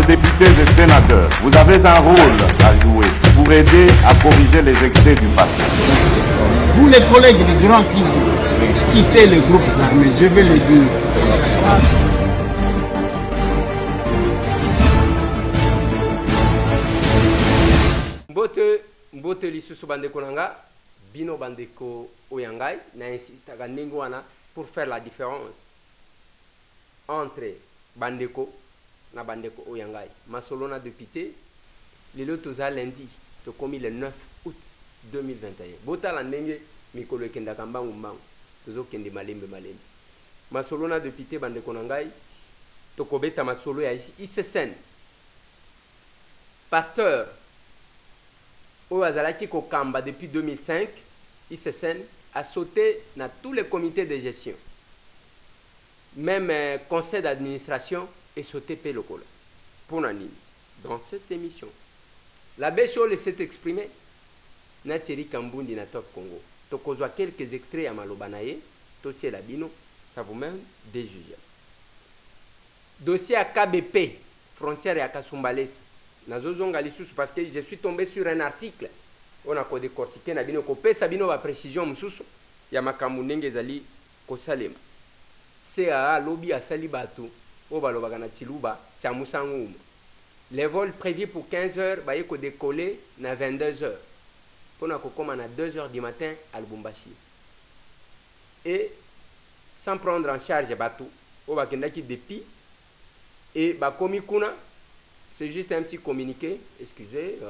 députés et sénateurs, vous avez un rôle à jouer pour aider à corriger les excès du passé. Vous les collègues du Grand Kivu, quittez les groupes armés, je vais le dire. Mbote lisusu bandeko nanga bino bandeko oyangai na insistaka ndenge wana pour faire la différence entre bandeko na bandeko oyangai masolo na député lelo toza lundi tokomi le 9 août 2021 botala ndenge mikolo ekendaka mbangu mbangu tozokende malembe masolo na député bandeko nangai tokobeta masolo ya ICSN pasteur Azalaki Kokamba depuis 2005, ICSN a sauté dans tous les comités de gestion. Même conseil d'administration est sauté Pélokola. Pour Nanine, dans cette émission. La Béchole s'est exprimée. Natiri Kambundi na Top Congo. Tokozwa quelques extraits à Malobanaye. Totier Labino. Ça vous même déjuger. Dossier à KBP, frontière à Kasumbalesa. Parce que je suis tombé sur un article on a décortiqué na bino ko pesa bino ba précision mususu ya makambo ndenge ezali kosalema CA lobby asali bato o balobaka na Tiluba cha musangu les vols prévus pour 15 heures ba yeko décoller na 22 heures pour na kokoma na 2 heures du matin à Lubumbashi et sans prendre en charge bato o bakendaki depuis et ba komi kuna. C'est juste un petit communiqué, excusez,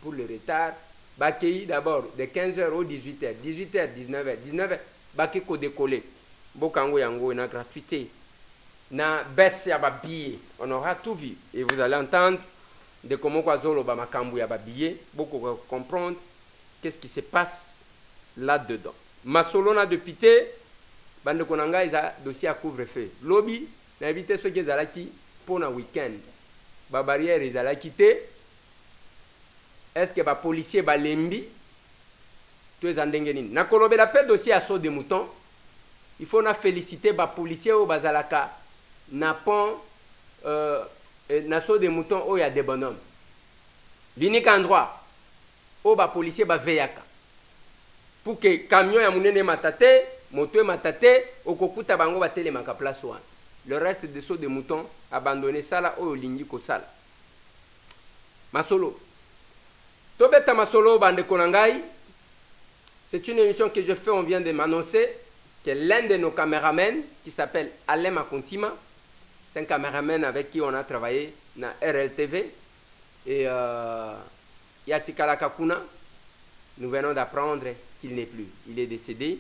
pour le retard. Bakei d'abord de 15h au 18h, 18h, 19h, 19h, Bakei ko décoller. Bokango yango na gratuité. Na baisse ya babillet, on aura tout vu. Et vous allez entendre de comment quoi zolo ba makambu ya babillet, beaucoup comprendre qu'est-ce qui se passe là-dedans. Masolo na député, bande konanga isa dossier à couvre-feu. Lobby, na éviter ceux qui zalaki pour un week-end. Ba barrière ezala quitté. Est-ce que ba policier ba lembi to ezandenge nini na kolobe la paix dossier à saut de mouton il faut na féliciter ba policier au bazalaka na pont na saut de mouton o ya des bonhommes l'unique endroit au ba policier ba veyaka pour que camion ya munene matate moto matate okokuta bango ba telemaka place wana. Le reste des sauts de moutons abandonné ça là au lingi ko sala. Masolo. Tobeta Masolo bande konangai. C'est une émission que je fais, on vient de m'annoncer que l'un de nos caméramens qui s'appelle Alain Makontima, c'est un caméraman avec qui on a travaillé dans RLTV et Yatikala Kakuna, nous venons d'apprendre qu'il n'est plus. Il est décédé.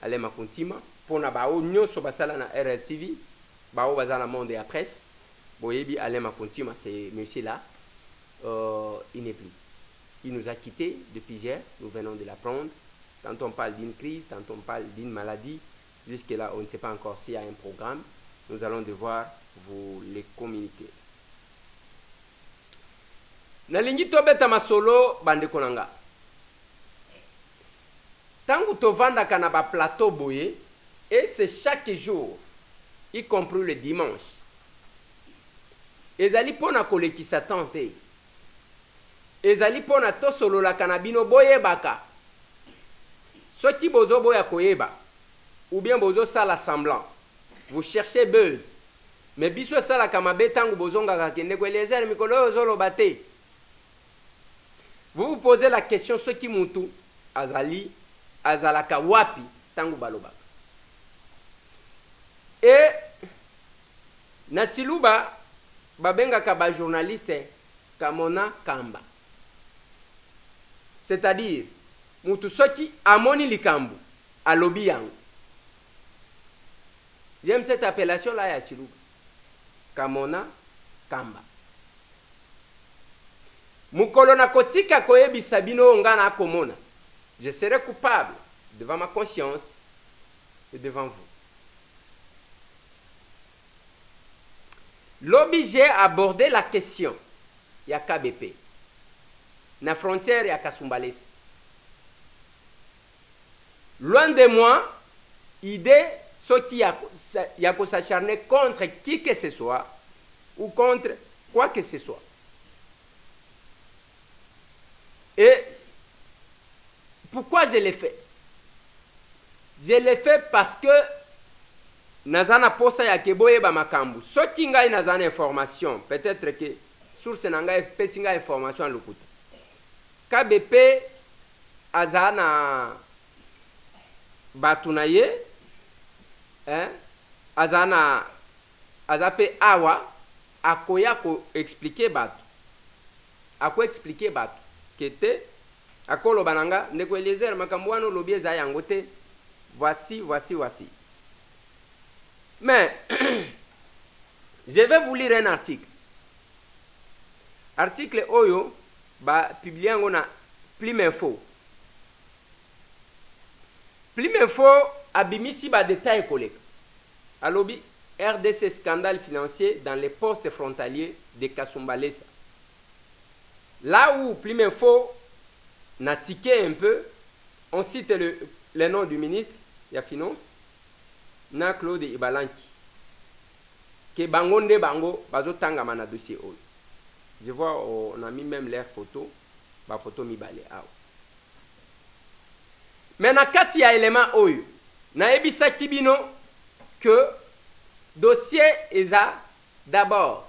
Alain Makontima pour na bao nyoso basala na RLTV. Bao bazala monde et la presse. Boyebi Alain Makontima, c'est monsieur là. Il n'est plus. Il nous a quittés depuis hier. Nous venons de l'apprendre. Tantôt on parle d'une crise, tantôt on parle d'une maladie. Jusque là, on ne sait pas encore s'il y a un programme. Nous allons devoir vous les communiquer. Nalingi tobeta masolo bande konanga. Tangu tovanda kanaba plateau boye et c'est chaque jour. Y compris le dimanche. Ezali pona kolekisa tante. Ezali pona tosolo la kanabino boye baka. Soki bozo boya koyeba. Ou bien bozo sala semblant. Vous cherchez buzz. Mais biso sala kamabe tangu bozonga kakende ko lezer mikolo zolo bate. Vous vous posez la question soki mutu azali azalaka wapi tangu balobaka. Et Natiluba babenga kaba journaliste kamona kamba. C'est-à-dire mutu soki amoni likambu alobi yango. J'aime cette appellation là ya Tiluba. Kamona kamba. Mukolo na kotika koyebi sabino ngana akomona. Je serai coupable devant ma conscience et devant vous. Lobby, j'ai abordé la question. Il y a KBP. La frontière, il y a Kasumbalesa. Loin de moi, idée, ce qui y a s'acharner contre qui que ce soit, ou contre quoi que ce soit. Et pourquoi je l'ai fait? Je l'ai fait parce que nazana posa ya keboye ba makambu. Soki ngai nazana information, peut-être que source nanga pesi ngai information lokuta. KBP azana batunaye, azana azape awa akoya ko expliquer batu. Ako expliquer batu kete akolo bananga ndeko Eliezer makambu wana lobi eza yango te. Voici. Mais, je vais vous lire un article. Article Oyo, publié en Plume Info. Plume Info a bimisi ba détail collègue. A lobby, RDC scandale financier dans les postes frontaliers de Kasumbalesa. Là où Plume Info n'a tiqué un peu, on cite le nom du ministre ya finance na Claude Ibalanki ke bango nde bango bazotanga mana dossier oyo. Je vois on a mis même leur photo ba photo mibale awa. Mais na kati ya élément oyo na ebisa kibino que dossier eza d'abord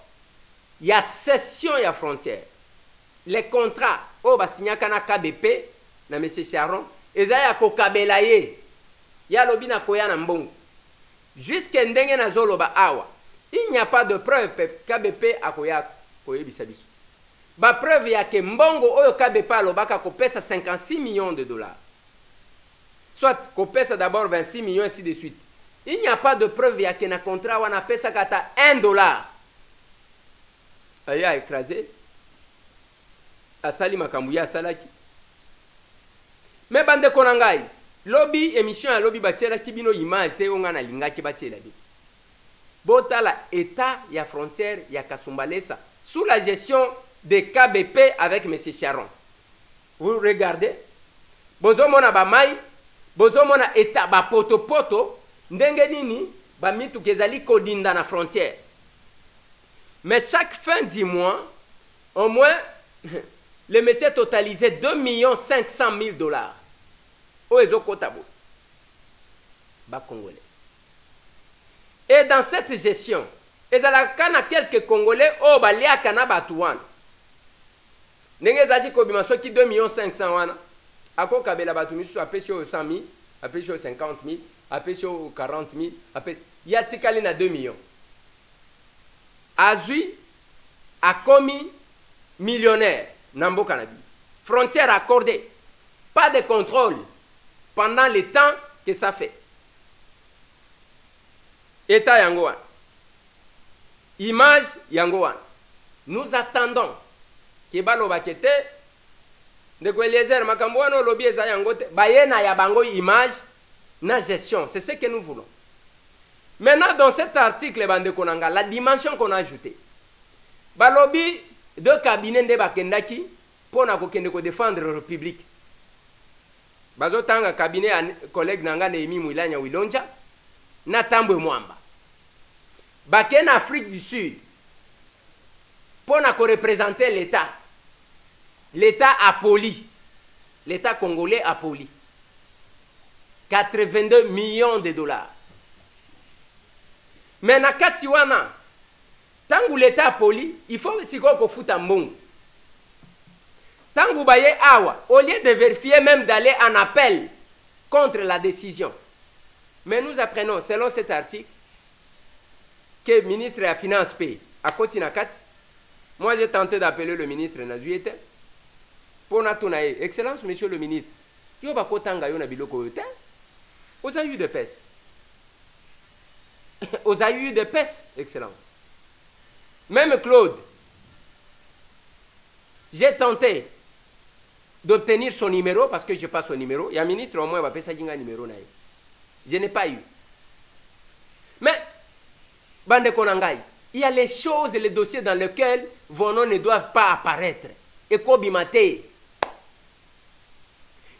ya cession ya frontière. Les contrats o basinyaka na KBP na monsieur Charon eza ya kokabela ye ya lobi na koya na mbongo. Jusqu'à ndenge na zoloba awa, il n'y a pas de preuve KBP akoya koyebisa biso. Ba preuve ya ke mbongo oyo KBP alobaka kopesa 56 millions de dollars. Soit kopesa d'abord 26 millions ainsi de suite. Il n'y a pas de preuve ya ke na contrat wana pesa kata 1 dollar. Aya écrasé. Asali makambu ya salaki. Mais bande konangai, lobby émission à lobby batiela kibino image te onga na lingaki batiela bi. Botala état ya frontière ya Kasumbalesa sous la gestion de KBP avec M. Charon. Vous regardez, bozo mona ba mai, bozo mona état ba poto ndenge nini ba mitu kezali kodinda na frontière. Mais chaque fin du mois, au moins le monsieur totalisait 2 500 000 dollars. Oezo Kotabo, bas congolais. Et dans cette gestion, il y a quelques Congolais au Balia Kana Batouan. N'engez pas dit que 2 500 000 wana. Ako Kabela Batumi soit pêché 100 000, a pêché 50 000, a pêché 40 000, a pêché. Il y a Tikaline 2 millions. Azui a commis millionnaire. Nambo Kanabi. Frontière accordée. Pas de contrôle pendant le temps que ça fait. État Yangoan. Image Yangoan. Nous attendons que Balo Bakete, de Eliezer Makamboano, lobby Eza Yangote, Bayena Yabango image, na gestion. C'est ce que nous voulons. Maintenant, dans cet article, Bande Konanga, la dimension qu'on a ajoutée. Balobi, deux cabinets de Bakendaki, pour défendre la République. Bazotanga cabinet collègue nanga Némi Mouilanya Wilonja, Natambwe Mwamba. Baken Afrique du Sud, pour représenter l'État. L'État a poli. L'État congolais a poli. 82 millions de dollars. Mais na Katiwana, tant que l'État a poli, il faut aussi qu'on foute un bon. Tant que vous voyez Awa, au lieu de vérifier même d'aller en appel contre la décision. Mais nous apprenons, selon cet article, que le ministre de la Finance paye à Kotinakat. Moi, j'ai tenté d'appeler le ministre Nazuete pour Natounae. Excellence, monsieur le ministre, yo ba kotanga yo na biloko yote. Aux a eu de peste. Aux a eu de peste, excellence. Même Claude, j'ai tenté d'obtenir son numéro parce que je n'ai pas son numéro. Il y a un ministre au moins qui va faire ça numéro. Je n'ai pas eu. Mais, Bande Konangai, il y a les choses et les dossiers dans lesquels vos noms ne doivent pas apparaître. Et Kobimate,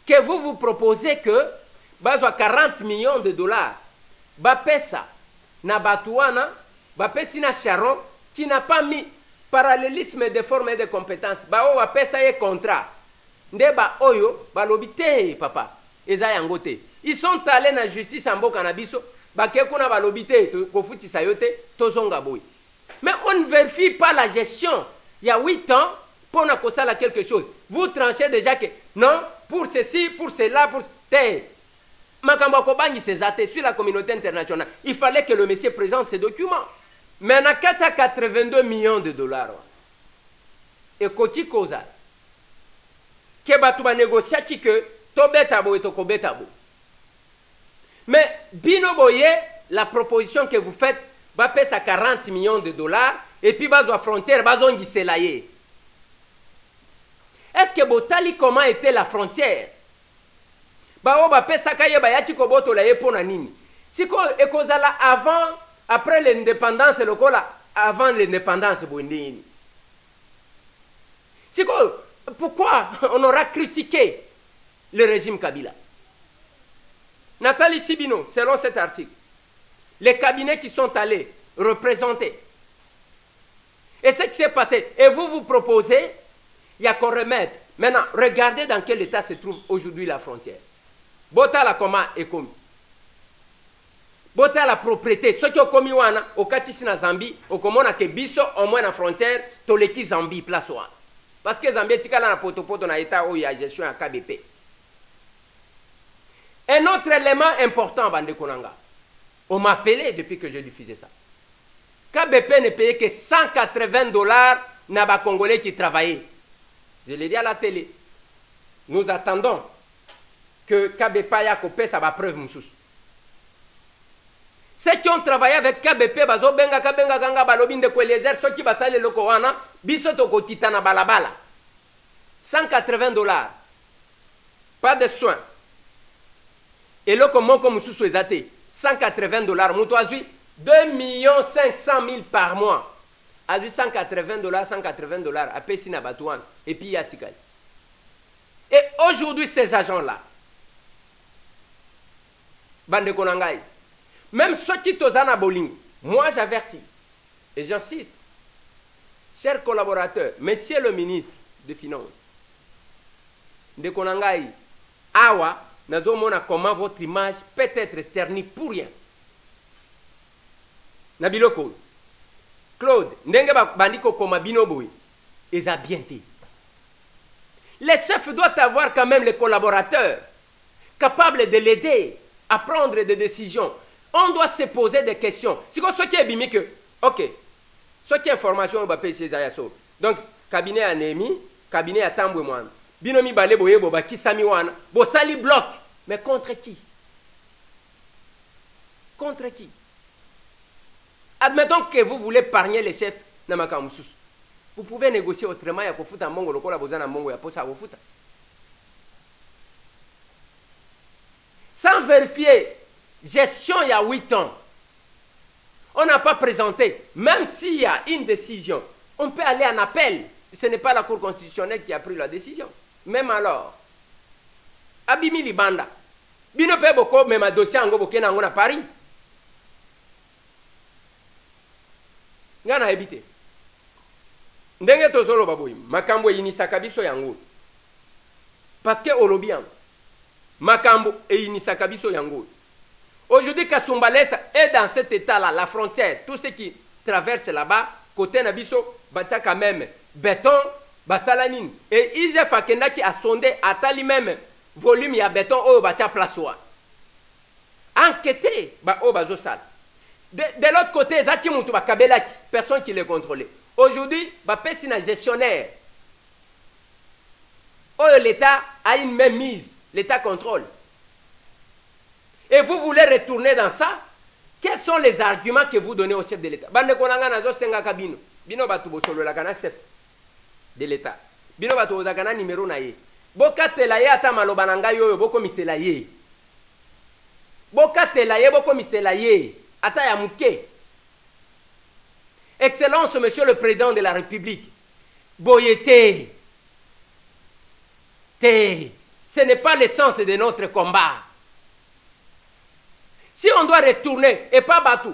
que vous proposez que, bazwa 40 millions de dollars, Bapesa, na Batouana, Bapesina Charon, qui n'a pas mis parallélisme des formes et des compétences bao bapesa ye contrat nde ba oyo balobi te papa eza yango te. Ils sont allés na justice en mboka na biso bake kuna balobi te kofutisa yo te tozonga boy. Mais on ne vérifie pas la gestion. Il y a 8 ans pour na kosala quelque chose. Vous tranchez déjà que non pour ceci, pour cela, pour te. Makambo kobangi sezate sur la communauté internationale. Il fallait que le monsieur présente ses documents. Mais on a 482 millions de dollars. Et koti koza. Que batu ba négocier qui que to beta bo et to ko beta bo. Mais bino boye la proposition que vous faites va payer à 40 millions de dollars et puis bazo à frontière bazo ngiselaye. Est-ce que botali comment était la frontière? Bao ba pesa kaye ba yati ko boto la ye pona nini? Siko ekozala avant après l'indépendance lokola avant l'indépendance bondini. Siko pourquoi on aura critiqué le régime Kabila? Nathalie Sibino, selon cet article, les cabinets qui sont allés représenter. Et ce qui s'est passé, et vous proposez, il y a qu'on remette. Maintenant, regardez dans quel état se trouve aujourd'hui la frontière. Bota la comment est commis. Bota la propriété. Ceux qui ont commis au Katisi na Zambie, au Komona ke biso, au moins la frontière, toleki Zambie, place ouan. Parce que Zambie, tika la poto na état où il y a gestion à KBP. Un autre élément important, Bande Konanga. On m'a appelé depuis que je diffusais ça. KBP ne payait que 180 dollars n'a pas Congolais qui travaillaient. Je l'ai dit à la télé. Nous attendons que KBP ait copé ça va preuve moussous. Ceux qui ont travaillé avec KBP, bazo benga kabenga kanga balobi de Kweliezer, ceux qui basale le Kowana, biso toko titana balabala. 180 dollars. Pas de soins. Et là, comment comme sous ezate 180 dollars. Moutou a 2 500 000 par mois. A 180 dollars, 180 dollars. A payé na batouan. Et puis yatikal. Et aujourd'hui, ces agents-là, Bande Konangai, même ceux qui tozana boling, moi j'avertis, et j'insiste, chers collaborateurs, monsieur le ministre des Finances, de Konangai, awa, nazomona comment votre image peut être ternie pour rien. Nabiloko, Claude, ndenge bandiko koma binoboui, ils a bien dit. Les chefs doivent avoir quand même les collaborateurs capables de l'aider à prendre des décisions. On doit se poser des questions. Si ce qui est bimi que, ok, ce qui est information, on va payer ces ayaso. Donc, cabinet anemi, cabinet à Tambouemouane. Binomi balé boye boba qui sami wana. Bo sali bloc. Mais contre qui? Contre qui? Admettons que vous voulez épargner les chefs Namakamoussous. Vous pouvez négocier autrement. Il y a pour foutre un mongo, le cola bozana mongo, il y a pour ça vous foutre. Sans vérifier, gestion il y a 8 ans. On n'a pas présenté. Même s'il y a une décision, on peut aller en appel. Ce n'est pas la Cour constitutionnelle qui a pris la décision. Même alors, Abimi Libanda, Bino pe boko même dossier en gobo kena ngona Paris. Ngana ebité. Ndenge tozolo baboyi, makambo yinisaka biso yango. Parce que olobian, makambo e yinisaka biso yango. Aujourd'hui, Kasumbalesa est dans cet état-là, la frontière, tous ceux qui traversent là-bas, côté Nabiso, Batia quand même, béton, Basalanine. Et Ije Fakenda qui a sondé à tali même volume, il y a béton, oh, Batia Plasoa. Enquêté, bah, oh, Bazosal. De l'autre côté, Zaki Moutou, Kabelaki, personne qui les contrôlait. Aujourd'hui, bah, Pessina gestionnaire. Oh, l'État a une même mise, l'État contrôle. Et vous voulez retourner dans ça? Quels sont les arguments que vous donnez au chef de l'État? Bande konanga nazo senga kabino. Bino batu bosolo la kana chef de l'État. Bino batu ozakana numéro na ye. Boka telaye ata maloba nanga yoyo boko misela ye. Boka telaye boko misela ye. Ata ya muke. Excellence, Monsieur le Président de la République. Boyete. Ce n'est pas l'essence de notre combat. Si on doit retourner, et pas Batou,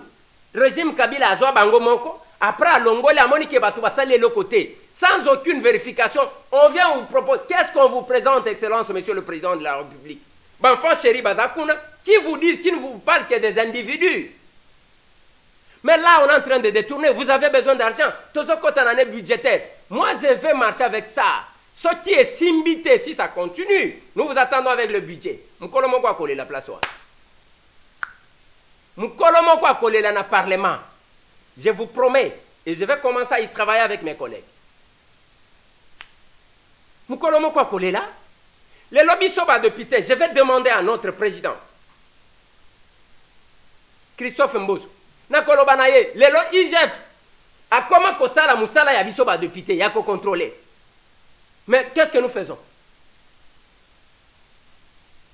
régime Kabila Azwa Bango Moko, Après, à Longolé, à Monique Batoubasali, le côté, sans aucune vérification, on vient vous propose. Qu'est-ce qu'on vous présente, Excellence, Monsieur le Président de la République? Banfan chéri Bazakuna, qui vous dit, qui ne vous parle que des individus. Mais là, on est en train de détourner. Vous avez besoin d'argent. Tout ce côté en année budgétaire. Moi, je vais marcher avec ça. Ce qui est simbité, si ça continue, nous vous attendons avec le budget. Moukolomoko a collé la place. Moukolomoko a collé là dans le Parlement. Je vous promets, et je vais commencer à y travailler avec mes collègues. Moukolomoko a collé là. Les lobbies sont de pité. Je vais demander à notre président, Christophe Mboso, Nakolobanaye, les IGF, à comment que ça la moussala ya biso ba de pité, ya ko contrôler. Mais qu'est-ce que nous faisons?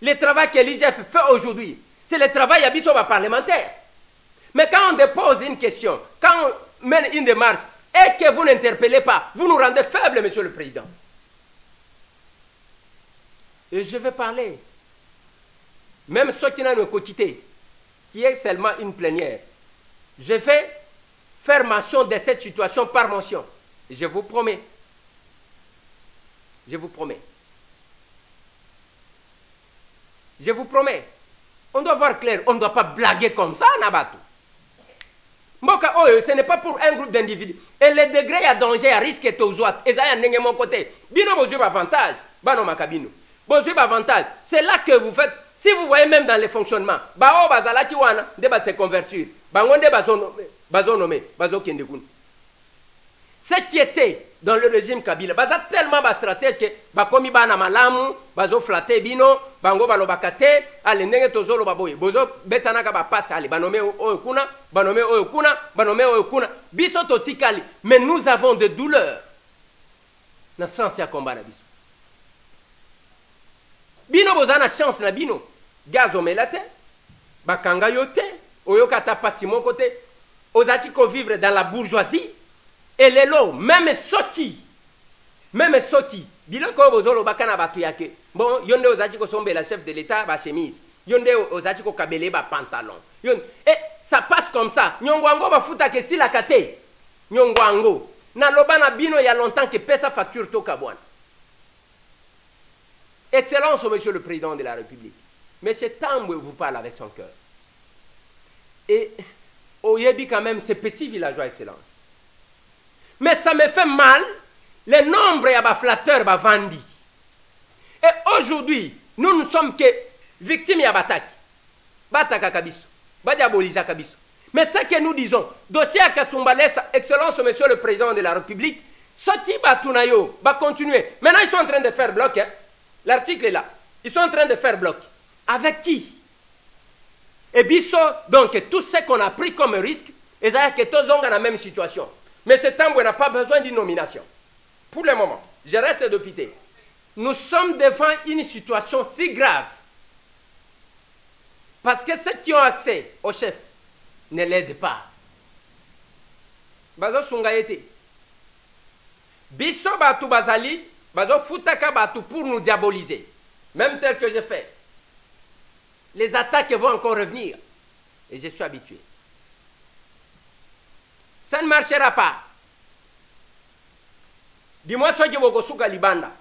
Le travail que l'IGF fait aujourd'hui, c'est le travail ya biso ba parlementaire. Mais quand on dépose une question, quand on mène une démarche, et que vous n'interpellez pas, vous nous rendez faibles, Monsieur le Président. Et je vais parler. Même ceux qui n'ont pas quitté, qui est seulement une plénière, je vais faire mention de cette situation par mention. Je vous promets. Je vous promets. Je vous promets. On doit voir clair, on ne doit pas blaguer comme ça, Nabatou. Mboka, oh, ce n'est pas pour un groupe d'individus. Et le degré à danger, à risque est aux autres. Et ça, il y a mon côté. Bino, vous avez avantage. Bano makabino. Vous avez avantage. C'est là que vous faites. Si vous voyez même dans les fonctionnements, bao bazala ki wana, de ba se convertir. Bangonde bazo nommé, bazo kendekun. Ce qui était dans le régime Kabila, baza tellement ba stratège que ba komi bana malamu, bazo flatter bino, bango balobakate, ale ndenge tozolo baboye. Bozo betana ka ba passe ale, banome oyokuna, banome oyokuna, banome oyokuna. Biso totikali, mais nous avons de douleurs. Na sens ya combat na biso. Bino bozana chance na bino. Gaz omelate, bakanga yote, oyokata pasi mon côté, ozaki ko vivre dans la bourgeoisie, et les lots, même soki, biloko bozolo bakana batu yake, bon, yonde ozaki ko sombe la chef de l'État, ba chemise, yonde ozaki ko kabele ba pantalon, yonde, et ça passe comme ça, nyongwango ba futa ke si la kate, nyongwango, na loba na bino ya longtemps que pesa facture to kabwana. Excellence, Monsieur le Président de la République. Mais c'est Tambwe vous parle avec son cœur. Et Oyebi quand même, c'est petit villageois, Excellence. Mais ça me fait mal, le nombre de flatteurs vendus. Et aujourd'hui, nous ne sommes que victimes de Bataki. Bataka Kabiso. Badiabolisa Kabiso. Mais ce que nous disons, dossier à Kasumbalesa, Excellence, Monsieur le Président de la République, ce qui Batunayo va continuer. Maintenant, ils sont en train de faire bloc. Hein? L'article est là. Ils sont en train de faire bloc. Avec qui? Et biso, donc, tout ce qu'on a pris comme risque, et ça que tous ont la même situation. Mais ce temps, on n'a pas besoin d'une nomination. Pour le moment, je reste de pité. Nous sommes devant une situation si grave. Parce que ceux qui ont accès au chef ne l'aident pas. Bazo Sungayete. Biso Batu Bazali, Bazo Futaka Batu pour nous diaboliser. Même tel que j'ai fait. Les attaques vont encore revenir. Et je suis habitué. Ça ne marchera pas. Dis-moi ce que vous avez Libanda.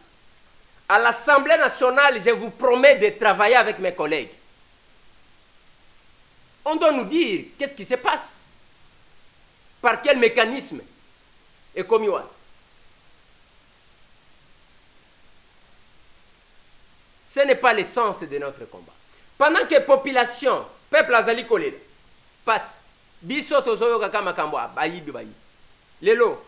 À l'Assemblée nationale, je vous promets de travailler avec mes collègues. On doit nous dire qu'est-ce qui se passe. Par quel mécanisme. Et comme ce n'est pas l'essence de notre combat. Pendant que la population, peuple azali kolé, passe, biso tozoyo kaka makambo bayibi bayi. Lelo,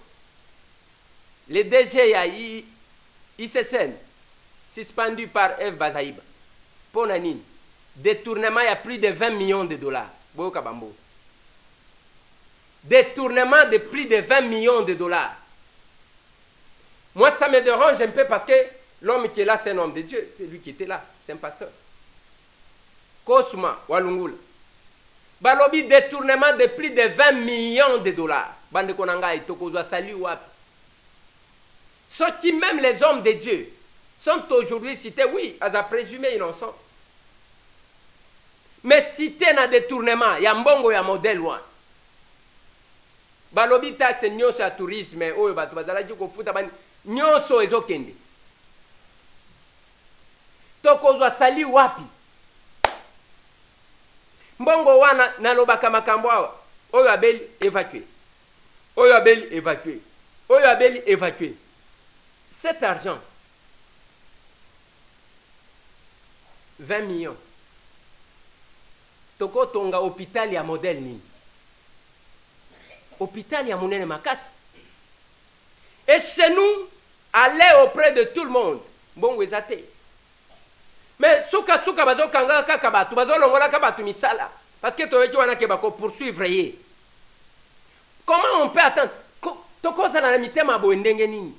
les DG ya ICSN, suspendu par Eve Bazaïba, pour Nanine, détournement il y a plus de 20 millions de dollars. Boka Bambo. Détournement de plus de 20 millions de dollars. Moi, ça me dérange un peu parce que l'homme qui est là, c'est un homme de Dieu. C'est lui qui était là, c'est un pasteur. Kosuma, Walungula. Balobi détournement de plus de 20 millions de dollars. Bande Konanga et Tokozwa Sali Wap. Ceux qui, même les hommes de Dieu, sont aujourd'hui cités, oui, à présumé innocents. Mais cités dans détournement, il y a un bongo, il y a un modèle. balobi taxe nyonso ya tourisme oyo bato bazalaki kofuta bani nyonso ezokende tokozwa sali wapi mbongo wana nalobaka makambo awa oyo abeli évacuer oyo abeli évacuer oyo abeli évacuer cet argent 20 millions tokotonga hôpital ya modèle nini hôpital ya monene makasi et chez nous aller auprès de tout le monde mbongo eza te mais suka bazokanga kaka bato bazolongolaka bato misala parce que toyeki wana ke bako poursuivre ye comment on peut attendre tokozala na mitema boye ndenge nini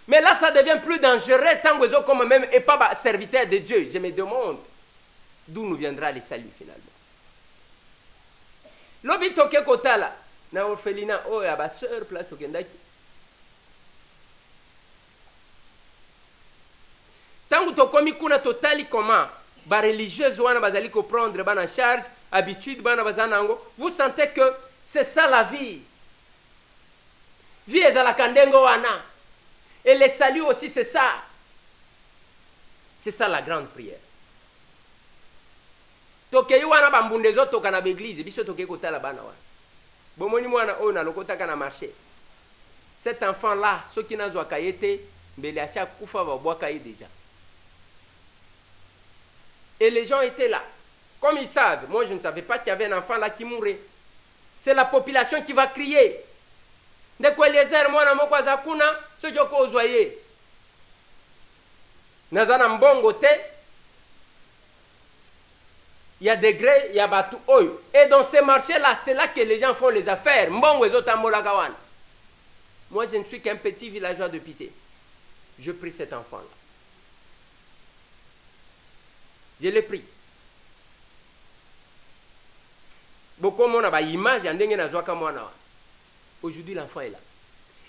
mais là ça devient plus dangereux tant que comme même et pas serviteur de Dieu. Je me demande d'où nous viendra les salut finalement. Lobi toke kotala na orphelinat oh ya ba sœur place tokendaki. Tant que tokomi kuna totali comment ba religieuse wana bazali ko prendre bana charge habitude bana bazanango vous sentez que c'est ça la vie. Vie ezala kandengo wana. Et le salut aussi, c'est ça. C'est ça la grande prière. Tokei wana bambundezo toka na l'église, biso tokei kotala bana wana. Bomoni mwana oyo na lokota kana marché. Cet enfant là, ceux qui n'ont pas été, mbele asia kufa ba boaka yi déjà. Et les gens étaient là. Comme ils savent, moi je ne savais pas qu'il y avait un enfant là qui mourait. C'est la population qui va crier. Ndeko Eliezer mwana moko aza kuna soki okozwa ye naza na mbongo te il y a degré il y a batu oyo et dans ces marchés là c'est là que les gens font les affaires mbongo ezotambolaka wana moi je ne suis qu'un petit villageois de Pité je prie cet enfant là je l'ai pris beaucoup mona ba image ya ndenge nazwaka mwana wana. Aujourd'hui, l'enfant est là.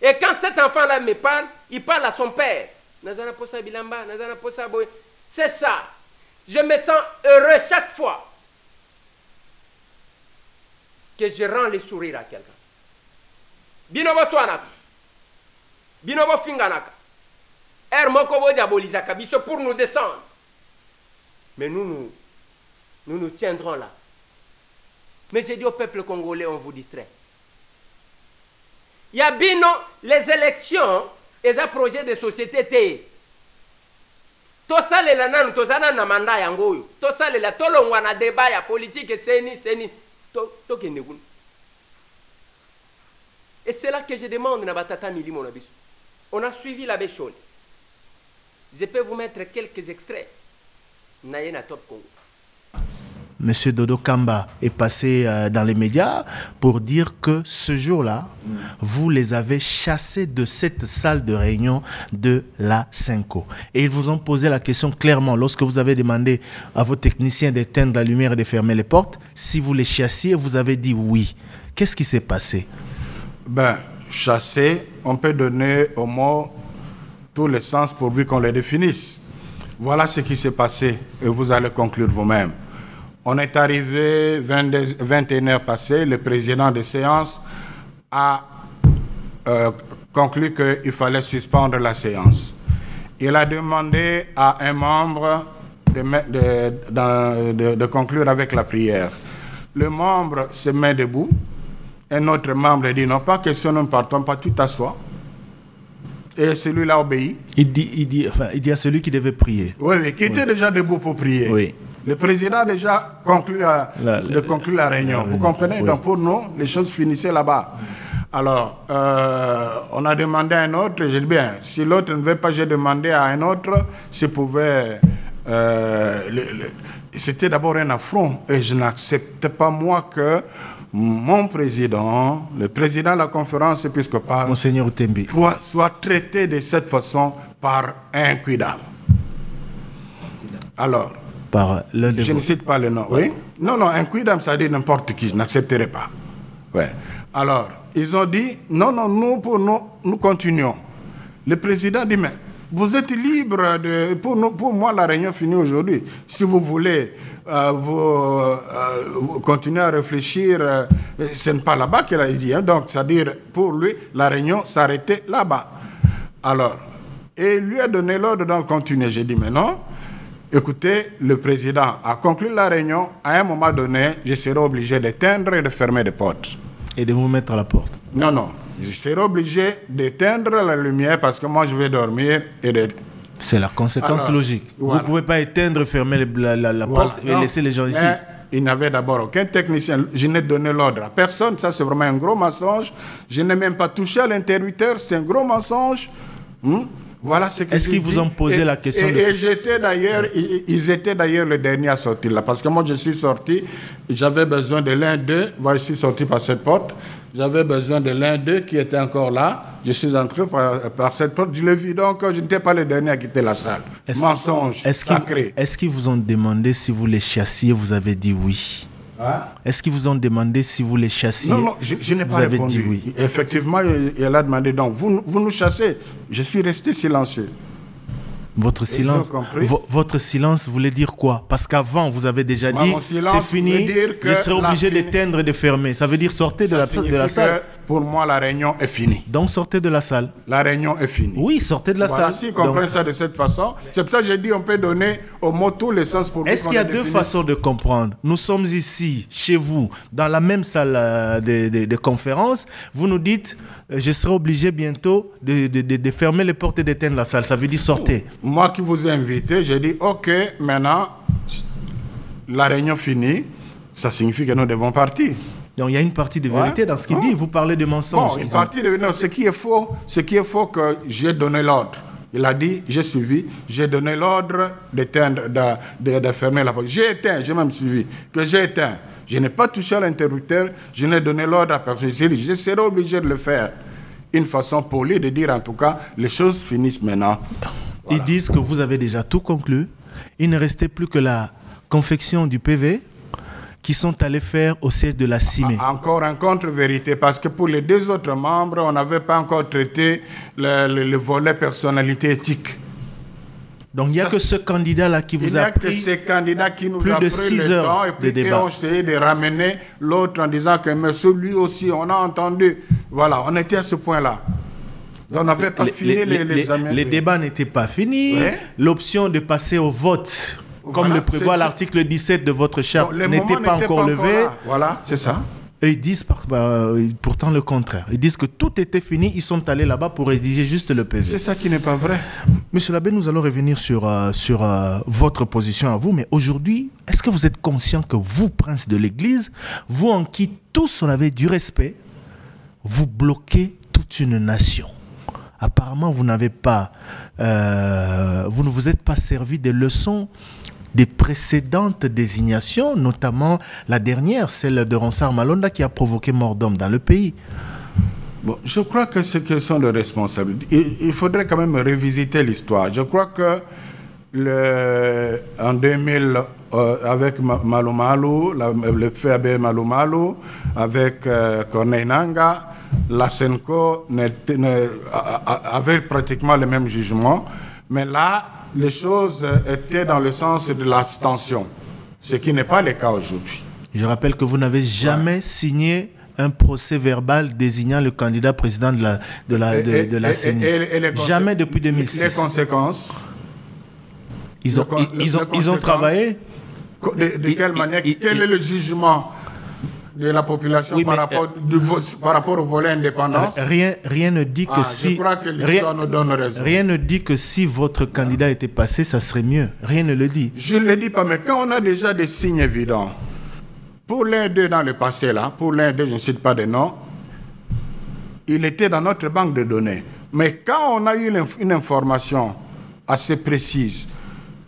Et quand cet enfant-là me parle, il parle à son père. Nazana posa bilamba, nazana posa boy. C'est ça. Je me sens heureux chaque fois que je rends le sourire à quelqu'un. Binobo swanaka. Binobo finganaka. Mokobo diabolizaka biso pour nous descendre. Mais nous tiendrons là. Mais j'ai dit au peuple congolais, on vous distrait. Il y a bien les élections et un projet de société. Tout ça, les nanan, tout ça, na mandat yangoyo. Tout ça, les tolongwa na débat ya politique et seni. Et c'est là que je demande na batata mili mon abisso. On a suivi la Béchol. Je peux vous mettre quelques extraits. Naye na top Congo. Monsieur Dodo Kamba est passé dans les médias pour dire que ce jour-là, vous les avez chassés de cette salle de réunion de la Cinco. Et ils vous ont posé la question clairement, lorsque vous avez demandé à vos techniciens d'éteindre la lumière et de fermer les portes, si vous les chassiez, vous avez dit oui. Qu'est-ce qui s'est passé? Ben, chasser, on peut donner au mot tous les sens pourvu qu'on les définisse. Voilà ce qui s'est passé et vous allez conclure vous-même. On est arrivé 21h passées, le président de séance a conclu qu'il fallait suspendre la séance. Il a demandé à un membre de conclure avec la prière. Le membre se met debout, un autre membre dit non, pas question, nous ne partons pas, tout à soi. Et celui-là obéit. Il dit à celui qui devait prier. Oui, qui était déjà debout pour prier. Oui. Le président a déjà conclu la réunion. Vous comprenez? Oui. Donc pour nous, les choses finissaient là-bas. Alors, on a demandé à un autre, j'ai dit bien, si l'autre ne veut pas, j'ai demandé à un autre s'il pouvait... C'était d'abord un affront et je n'acceptais pas moi que mon président, le président de la conférence épiscopale, Monseigneur Tembi, soit traité de cette façon par un quidam. Alors... je ne cite pas le nom, oui? Non, non, un quidam, ça dit n'importe qui, je n'accepterai pas. Ouais. Alors, ils ont dit, non, non, nous continuons. Le président dit, mais vous êtes libre de... Pour moi, la réunion finit aujourd'hui. Si vous voulez vous continuez à réfléchir, ce n'est pas là-bas qu'il a dit. Hein. Donc, c'est-à-dire, pour lui, la réunion s'arrêtait là-bas. Alors, et il lui a donné l'ordre d'en continuer. J'ai dit, mais non, écoutez, le président a conclu la réunion. À un moment donné, je serai obligé d'éteindre et de fermer les portes. Et de vous mettre à la porte. Non, non. Je serai obligé d'éteindre la lumière parce que moi, je vais dormir et de... C'est la conséquence Alors, logique. voilà. Vous ne pouvez pas éteindre, fermer la porte et Non, laisser les gens ici. Il n'avait d'abord aucun technicien. Je n'ai donné l'ordre à personne. Ça, c'est vraiment un gros mensonge. Je n'ai même pas touché à l'interrupteur. C'est un gros mensonge. Voilà ce que Est-ce qu'ils vous ont posé la question Et j'étais d'ailleurs, ils étaient d'ailleurs les derniers à sortir là. Parce que moi, je suis sorti. J'avais besoin de l'un d'eux. Voilà, je suis sorti par cette porte. J'avais besoin de l'un d'eux qui était encore là. Je suis entré par cette porte. Je l'ai vu, donc je n'étais pas le dernier à quitter la salle. Mensonge sacré. Est-ce qu'ils vous ont demandé si vous les chassiez? Vous avez dit oui. Hein? Est-ce qu'ils vous ont demandé si vous les chassiez? Non, non, je n'ai pas répondu. Dit oui. Effectivement, il a demandé, donc, vous nous chassez. Je suis resté silencieux. Votre silence voulait dire quoi? Parce qu'avant, vous avez déjà dit, c'est fini, je serai obligé d'éteindre et de fermer. Ça veut dire sortez de la salle. Pour moi, la réunion est finie. Donc, sortez de la salle. La réunion est finie. Oui, sortez de la salle. Si on comprend ça de cette façon, c'est pour ça que j'ai dit on peut donner au mot tous les sens pour... Est-ce qu'il y a deux façons de comprendre? Nous sommes ici, chez vous, dans la même salle de conférence. Vous nous dites, je serai obligé bientôt de fermer les portes et d'éteindre la salle. Ça veut dire sortez. Moi qui vous ai invité, j'ai dit, OK, maintenant, la réunion finie, ça signifie que nous devons partir. Donc il y a une partie de vérité dans ce qu'il dit. Vous parlez de mensonges. Bon, une partie de vérité. Ce qui est faux, que j'ai donné l'ordre. Il a dit, j'ai suivi, j'ai donné l'ordre d'éteindre, de fermer la porte. J'ai éteint, j'ai même suivi, que j'ai éteint. Je n'ai pas touché à l'interrupteur, je n'ai donné l'ordre à personne. Je serai obligé de le faire. Une façon polie de dire, en tout cas, les choses finissent maintenant. Voilà. Ils disent que vous avez déjà tout conclu. Il ne restait plus que la confection du PV qui sont allés faire au siège de la CIME. Encore un contre-vérité, parce que pour les deux autres membres, on n'avait pas encore traité le volet personnalité éthique. Donc il n'y a que ce candidat-là qui vous a pris... Il n'y a que ces candidats qui nous plus a de pris 6 le heures temps et puis de débat. ont essayé de ramener l'autre en disant que monsieur, lui aussi, on a entendu. Voilà, on était à ce point-là. On n'avait pas fini les examens. Les débats n'étaient pas finis. Ouais. L'option de passer au vote, comme le prévoit l'article 17 de votre charte, n'était pas encore levé. Voilà, c'est ça. Et ils disent pourtant le contraire. Ils disent que tout était fini. Ils sont allés là-bas pour rédiger juste le PV. C'est ça qui n'est pas vrai. Monsieur l'abbé, nous allons revenir sur votre position à vous. Mais aujourd'hui, est-ce que vous êtes conscient que vous, prince de l'Église, vous en qui tous on avait du respect, vous bloquez toute une nation? Apparemment, vous n'avez pas, vous ne vous êtes pas servi des leçons des précédentes désignations, notamment la dernière, celle de Ronsard Malonda, qui a provoqué mort d'homme dans le pays. Bon, je crois que c'est une question de responsabilité. Il faudrait quand même revisiter l'histoire. Je crois que en 2000, avec Malo Malo, le FAB Malo Malo, avec Corneille Nanga, la Senco avait pratiquement le même jugement, mais là, les choses étaient dans le sens de l'abstention, ce qui n'est pas le cas aujourd'hui. Je rappelle que vous n'avez jamais signé un procès verbal désignant le candidat président de la CENI. Jamais depuis 2006. Les conséquences? Ils ont travaillé? De quelle manière? Quel est le jugement de la population par rapport au volet indépendance? Rien ne dit que si... Je crois que l'histoire nous donne raison. Rien ne dit que si votre candidat était passé, ça serait mieux. Rien ne le dit. Je ne le dis pas, mais quand on a déjà des signes évidents, pour l'un d'eux dans le passé, là, pour l'un d'eux, je ne cite pas de nom, il était dans notre banque de données. Mais quand on a eu une information assez précise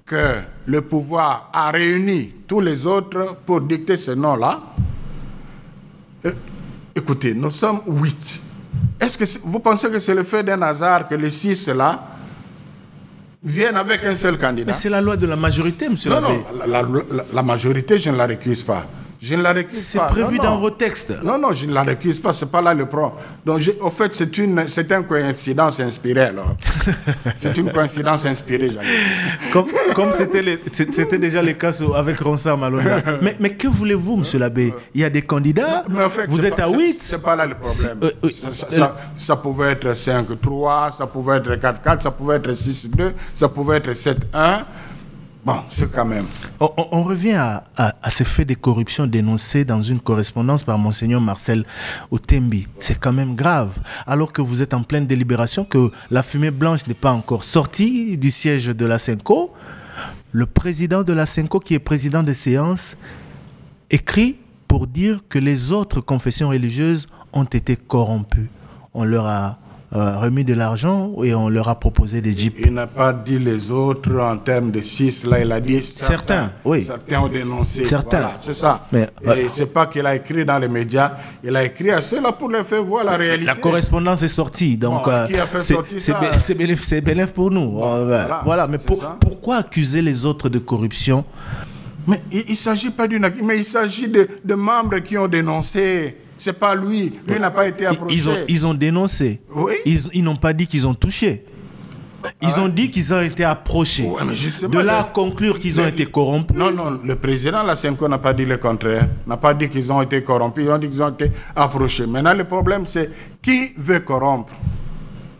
que le pouvoir a réuni tous les autres pour dicter ce nom-là, écoutez, nous sommes 8. Est-ce que vous pensez que c'est le fait d'un hasard que les 6 là viennent avec un seul candidat? Mais c'est la loi de la majorité, monsieur l'abbé. Non, la majorité, je ne la récuse pas. Je ne la récuse pas. C'est prévu dans vos textes. Non, je ne la récuse pas, c'est pas là le problème. Donc, au fait, c'est une coïncidence inspirée, alors. C'est une coïncidence inspirée, j'allais dire. Comme c'était déjà le cas avec Ronsard Malonda. Mais que voulez-vous, monsieur l'abbé? Il y a des candidats, mais en fait, vous êtes à 8. C'est pas là le problème. Ça pouvait être 5-3, ça pouvait être 4-4, ça pouvait être 6-2, ça pouvait être 7-1. Bon, c'est quand même... On revient à ces faits de corruption dénoncés dans une correspondance par Monseigneur Marcel Otembi. C'est quand même grave. Alors que vous êtes en pleine délibération, que la fumée blanche n'est pas encore sortie du siège de la Senco, le président de la Senco, qui est président des séances, écrit pour dire que les autres confessions religieuses ont été corrompues. On leur a remis de l'argent et on leur a proposé des jeeps. Il n'a pas dit les autres en termes de 6, là il a dit certains, oui. Certains ont dénoncé. Certains. Voilà, c'est ça. Mais, et c'est pas qu'il a écrit dans les médias, il a écrit à ceux-là pour les faire voir la réalité. La correspondance est sortie, donc qui a fait sortir ça? C'est bénéfique pour nous. Bon, voilà, mais pourquoi accuser les autres de corruption? Mais il ne s'agit pas d'une... Mais il s'agit de membres qui ont dénoncé. C'est pas lui. Lui n'a pas été approché. Ils ont dénoncé. Oui. Ils n'ont pas dit qu'ils ont touché. Ils ont dit qu'ils ont été approchés. Ouais, mais de là à conclure qu'ils ont été corrompus. Non, le président de la Senco n'a pas dit le contraire. N'a pas dit qu'ils ont été corrompus. Ils ont dit qu'ils ont été approchés. Maintenant, le problème, c'est qui veut corrompre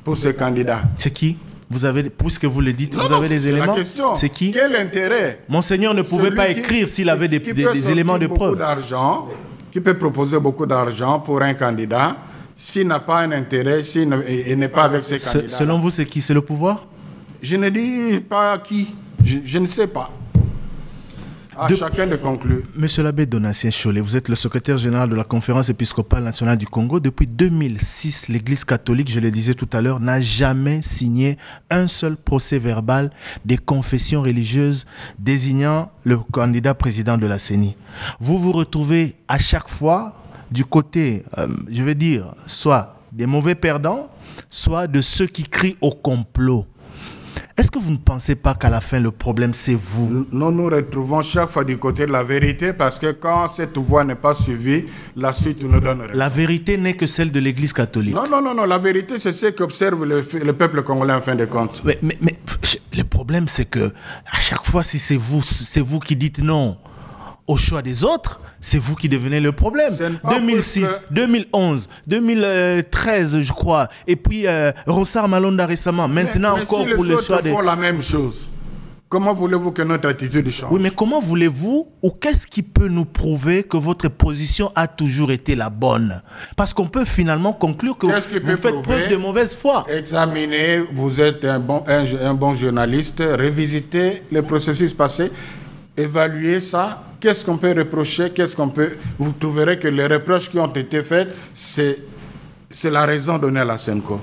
pour ces candidats? C'est qui? Vous avez, puisque vous le dites, vous avez des éléments. C'est qui? Quel intérêt? Monseigneur ne pouvait pas écrire s'il avait des éléments de preuve. Qui peut proposer beaucoup d'argent pour un candidat s'il n'a pas un intérêt, s'il n'est pas avec ses candidats. Selon vous, c'est qui? C'est le pouvoir? Je ne dis pas qui. Je ne sais pas. Chacun de conclure. Monsieur l'abbé Donatien Chollet, vous êtes le secrétaire général de la Conférence épiscopale nationale du Congo. Depuis 2006, l'Église catholique, je le disais tout à l'heure, n'a jamais signé un seul procès verbal des confessions religieuses désignant le candidat président de la CENI. Vous vous retrouvez à chaque fois du côté, je veux dire, soit des mauvais perdants, soit de ceux qui crient au complot. Est-ce que vous ne pensez pas qu'à la fin, le problème, c'est vous? Nous nous retrouvons chaque fois du côté de la vérité parce que quand cette voie n'est pas suivie, la suite nous donne raison. La vérité n'est que celle de l'Église catholique. Non. La vérité, c'est ce qu'observe le peuple congolais en fin de compte. Mais le problème, c'est que à chaque fois, si c'est vous qui dites non au choix des autres, c'est vous qui devenez le problème. 2006, 2011, 2013, je crois. Et puis, Ronsard Malonda récemment. Maintenant mais encore si pour le choix des... font la même chose, comment voulez-vous que notre attitude change? Oui, mais comment voulez-vous, ou qu'est-ce qui peut nous prouver que votre position a toujours été la bonne? Parce qu'on peut finalement conclure que vous faites preuve de mauvaise foi. Examinez, vous êtes un bon journaliste, révisitez le processus passé, évaluez ça. Qu'est-ce qu'on peut reprocher? Vous trouverez que les reproches qui ont été faits, c'est la raison donnée à la Senco.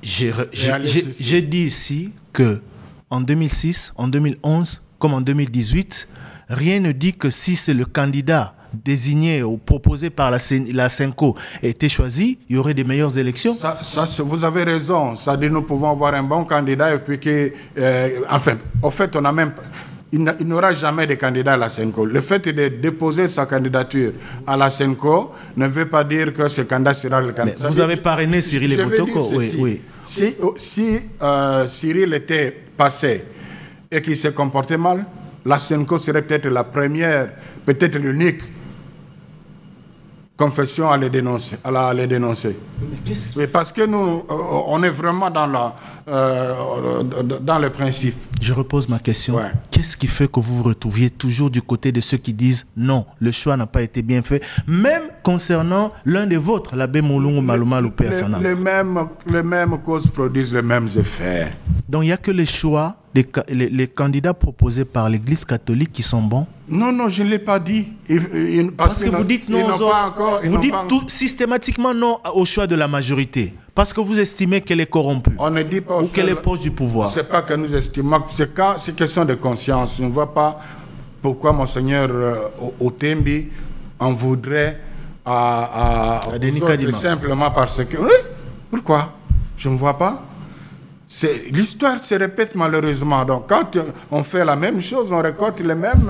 J'ai dit ici que en 2006, en 2011, comme en 2018, rien ne dit que si c'est le candidat désigné ou proposé par la Senco était choisi, il y aurait des meilleures élections. Vous avez raison. Ça dit nous pouvons avoir un bon candidat et puis enfin, en fait, on a même... Il n'aura jamais de candidat à la Senco. Le fait de déposer sa candidature à la Senco ne veut pas dire que ce candidat sera le candidat. Vous avez parrainé Cyril Ebotoko. Oui. Si Cyril était passé et qu'il s'est comporté mal, la Senco serait peut-être la première, peut-être l'unique confession à les dénoncer. Mais parce que nous, on est vraiment dans le principe. Je repose ma question. Ouais. Qu'est-ce qui fait que vous vous retrouviez toujours du côté de ceux qui disent non, le choix n'a pas été bien fait, même concernant l'un des vôtres, l'abbé Moulungu Maluma ou Père Sanam? Les mêmes causes produisent les mêmes effets. Donc il n'y a que les choix, les candidats proposés par l'Église catholique qui sont bons? Non, je ne l'ai pas dit. Parce que vous dites non vous dites systématiquement non au choix de la majorité. Parce que vous estimez qu'elle est corrompue. On ne dit pas ou qu'elle est proche du pouvoir. Ce n'est pas que nous estimons, c'est question de conscience. Je ne vois pas pourquoi Monseigneur Otembi en voudrait à simplement parce que... Oui, pourquoi? Je ne vois pas. L'histoire se répète malheureusement. Donc quand on fait la même chose, on récolte les mêmes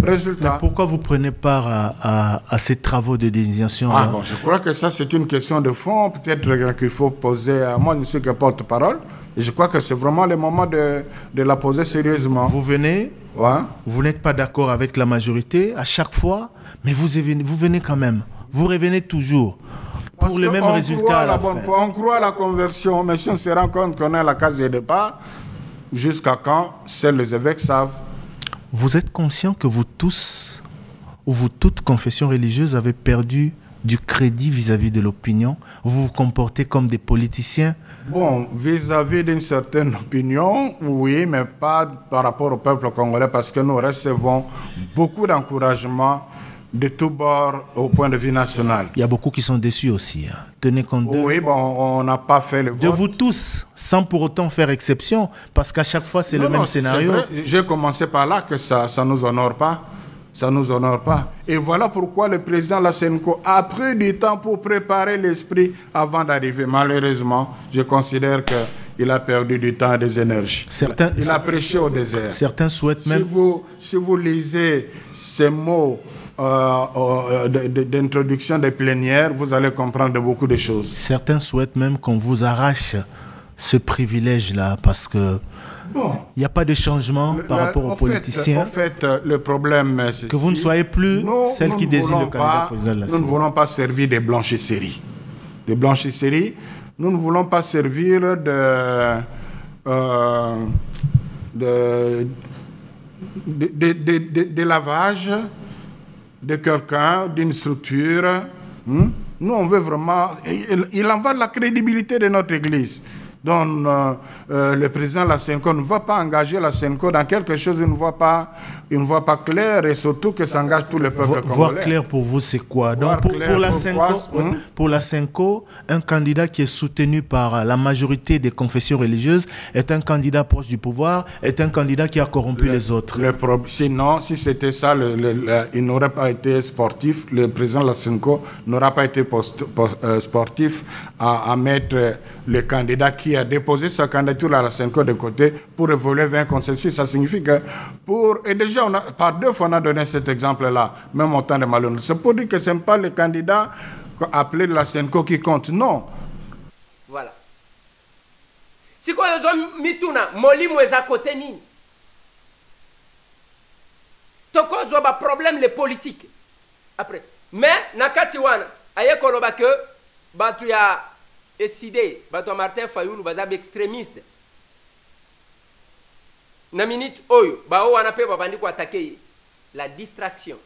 résultats. Mais pourquoi vous prenez part à ces travaux de désignation? Bon, je crois que ça c'est une question de fond. Peut-être qu'il faut poser à moi, je ne suis que porte-parole. Et je crois que c'est vraiment le moment de la poser sérieusement. Vous venez, ouais. Vous n'êtes pas d'accord avec la majorité à chaque fois, mais vous venez quand même. Vous revenez toujours. Pour le même résultat. On croit à la conversion, mais si on se rend compte qu'on est à la case de départ, jusqu'à quand, seuls les évêques savent. Vous êtes conscient que vous tous, ou vous toutes confessions religieuses, avez perdu du crédit vis-à-vis de l'opinion? Vous vous comportez comme des politiciens? Bon, vis-à-vis d'une certaine opinion, oui, mais pas par rapport au peuple congolais, parce que nous recevons beaucoup d'encouragement de tous bords au point de vue national. Il y a beaucoup qui sont déçus aussi. Hein. Tenez compte de... Oui, bon, on n'a pas fait le vote. De vous tous, sans pour autant faire exception, parce qu'à chaque fois, c'est le même scénario. J'ai commencé par là que ça ne nous honore pas. Ça nous honore pas. Et voilà pourquoi le président Lasenko a pris du temps pour préparer l'esprit avant d'arriver. Malheureusement, je considère qu'il a perdu du temps et des énergies. Il a prêché au désert. Certains souhaitent même... Si vous lisez ces mots d'introduction des plénières, vous allez comprendre beaucoup de choses. Certains souhaitent même qu'on vous arrache ce privilège-là parce que il n'y a pas de changement par rapport aux politiciens. En fait, le problème, c'est que vous ne soyez plus celle qui désigne le candidat président de la Nous ne voulons pas servir des blanchisseries. Des blanchisseries, nous ne voulons pas servir de lavage de quelqu'un, d'une structure. Nous, on veut vraiment... Il en va de la crédibilité de notre Église. Donc, le président Lasenko ne va pas engager Lasenko dans quelque chose qu'il ne voit pas clair, et surtout que ça engage tout le peuple congolais. Voir clair pour vous, c'est quoi? Donc, pour Lasenko, un candidat qui est soutenu par la majorité des confessions religieuses est un candidat proche du pouvoir, est un candidat qui a corrompu les autres. Sinon, si c'était ça, il n'aurait pas été sportif. Le président Lasenko n'aura pas été sportif à mettre le candidat qui a déposé sa candidature à Lasenko de côté pour évoluer vers un consensus. Ça signifie que et déjà, par deux fois, on a donné cet exemple-là, même au temps de Malone. C'est pour dire que ce n'est pas le candidat appelé Lasenko qui compte, non. Voilà. Si vous avez mituna, molimo eza côté ni. Toko zoba problème les politiques. Après. Mais, nakati wana, aye koloba que, batu ya décidé, bato Martin Fayoulou bazab extrémiste. Na minute oyo, ba o wana pe babandi ko attaquer la distraction.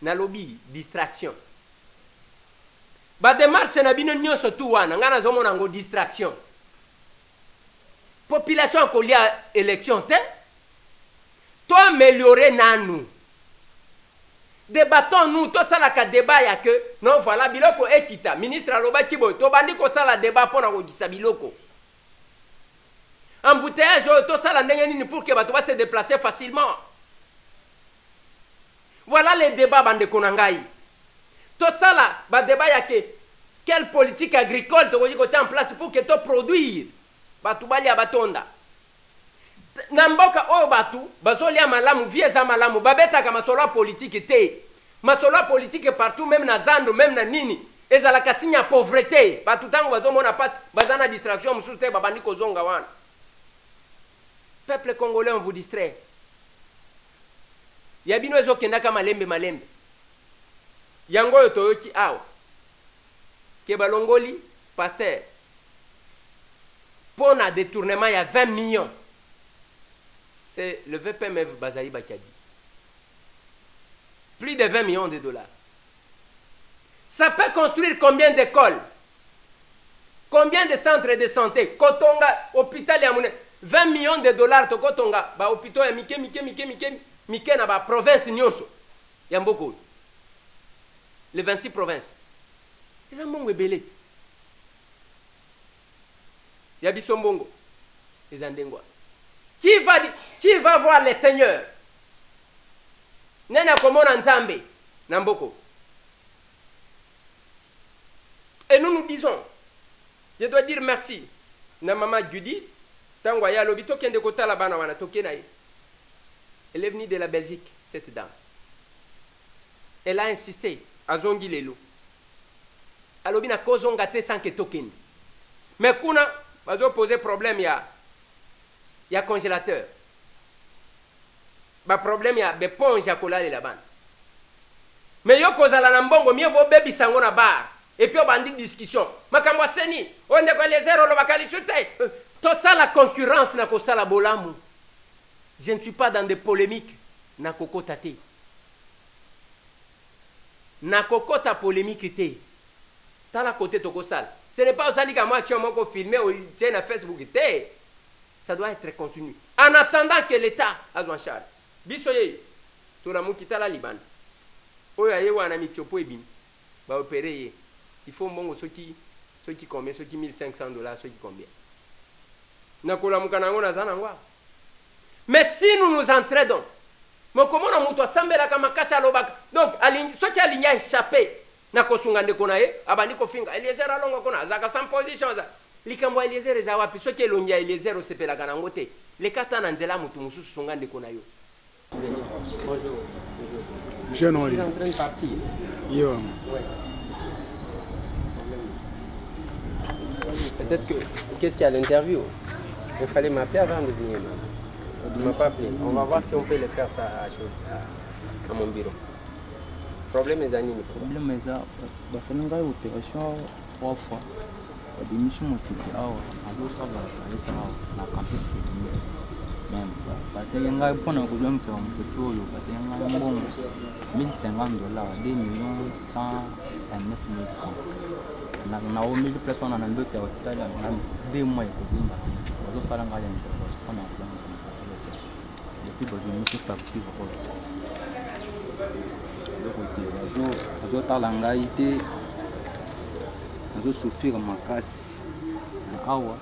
Na lobby distraction. Ba démarche na bino nyonso tu wana ngana zomo nango distraction. Population ko lia élection te. To améliorer nanu. Débattons-nous, tout ça la débat ya que non voilà biloko ekita ministre aloba kibo to bandi ko sala débat pona ko disa biloko. Embouteillage tout ça la ndenge nini pour que bato va se déplacer facilement. Voilà les débats bande konangai. Tout ça là ba débat ya que quelle politique agricole to ko en place pour que to produire bato bali abatonda. Namboka o batu bazolia malamu vieza malamu babeta kama masolo politique te masolo politique partout même na zando même na nini ezala kasinya pauvreté batu tango bazomona passe bazana distraction mususte babandi kozonga wana peuple congolais on vous distrait yabino ezokenda kama malembe yango yotoyoki awa ke balongoli pasteur pona détournement ya 20 millions. C'est le VPMF Bazaï Bakadi. Plus de 20 millions de dollars. Ça peut construire combien d'écoles? Combien de centres de santé? Kotonga, hôpital Yamoune. 20 millions de dollars to Kotonga. Ba hôpital ya Mike na ba province nyonso. Yamboko. Les 26 provinces. Ils ont mongo belé. Yabiso mbongo. Les andengwa. Qui va voir le Seigneur? Nena komona nzambe Namboko. Et nous nous disons, je dois dire merci na maman Judith tango ya lobi tokende kotala bana wana tokena ye. Elle est venue de la Belgique, cette dame. Elle a insisté azongi lelo. Alobi na kozonga te sans que tokende. Mais kuna bazo poser problème ya congélateur. Ba problème ya beponge ya kolala la bana. Mais yo kozala na mbongo mieux vaut bebi sango na bar. Et puis on bandi discussion. Makamwa seni, on est quoi les zéros, le bakali sute. Tout ça la concurrence na kosala bolamu. Je ne suis pas dans des polémiques na kokota te. Na kokota polémique te. Tala côté toko sal. Ce n'est pas aussi que moi tu as filmé ou tu na Facebook te. Ça doit être continu. En attendant que l'État a en charge. Bisoye, tout la mouki tala Liban. Oya ye wana mi chopo ebin. Ba opérer. Il faut bon ceux qui combien, ceux qui $1,500, ceux qui combien. Nakola mukanango na zanangwa. Mais si nous nous entraidons, mais comment on moutoua sambela kama kasa lobaka. Donc ceux qui alignent échappé na kosunga ndeko na ye abandi kofinga Eliezer alonga kona zaka sans position za. Likambo Eliezer eza wapi ceux qui longia Eliezer osepela kana ngote. Le kata na nzela mutu mususu sunga ndeko na yo. Bonjour. Je suis en train de partir. Yo. Ouais. Peut-être que... Qu'est-ce qu'il y a à l'interview? Il fallait m'appeler avant de venir. Tu ne m'as pas appelé. On va voir si on peut le faire ça à mon bureau. Problème est animé. Problème est ça. C'est une opération 3 fois. Des missions multiples. Ça va campus même. Parce que y a pour nous parce que y a un bon $1,050, 2,109,000 francs. Na 1000 personnes en Angleterre, hôpital, 2 mois et demi. Nous avons fait une intervention depuis que nous sommes facturés. Nous avons fait nous avons souffert ma casse. Nous avons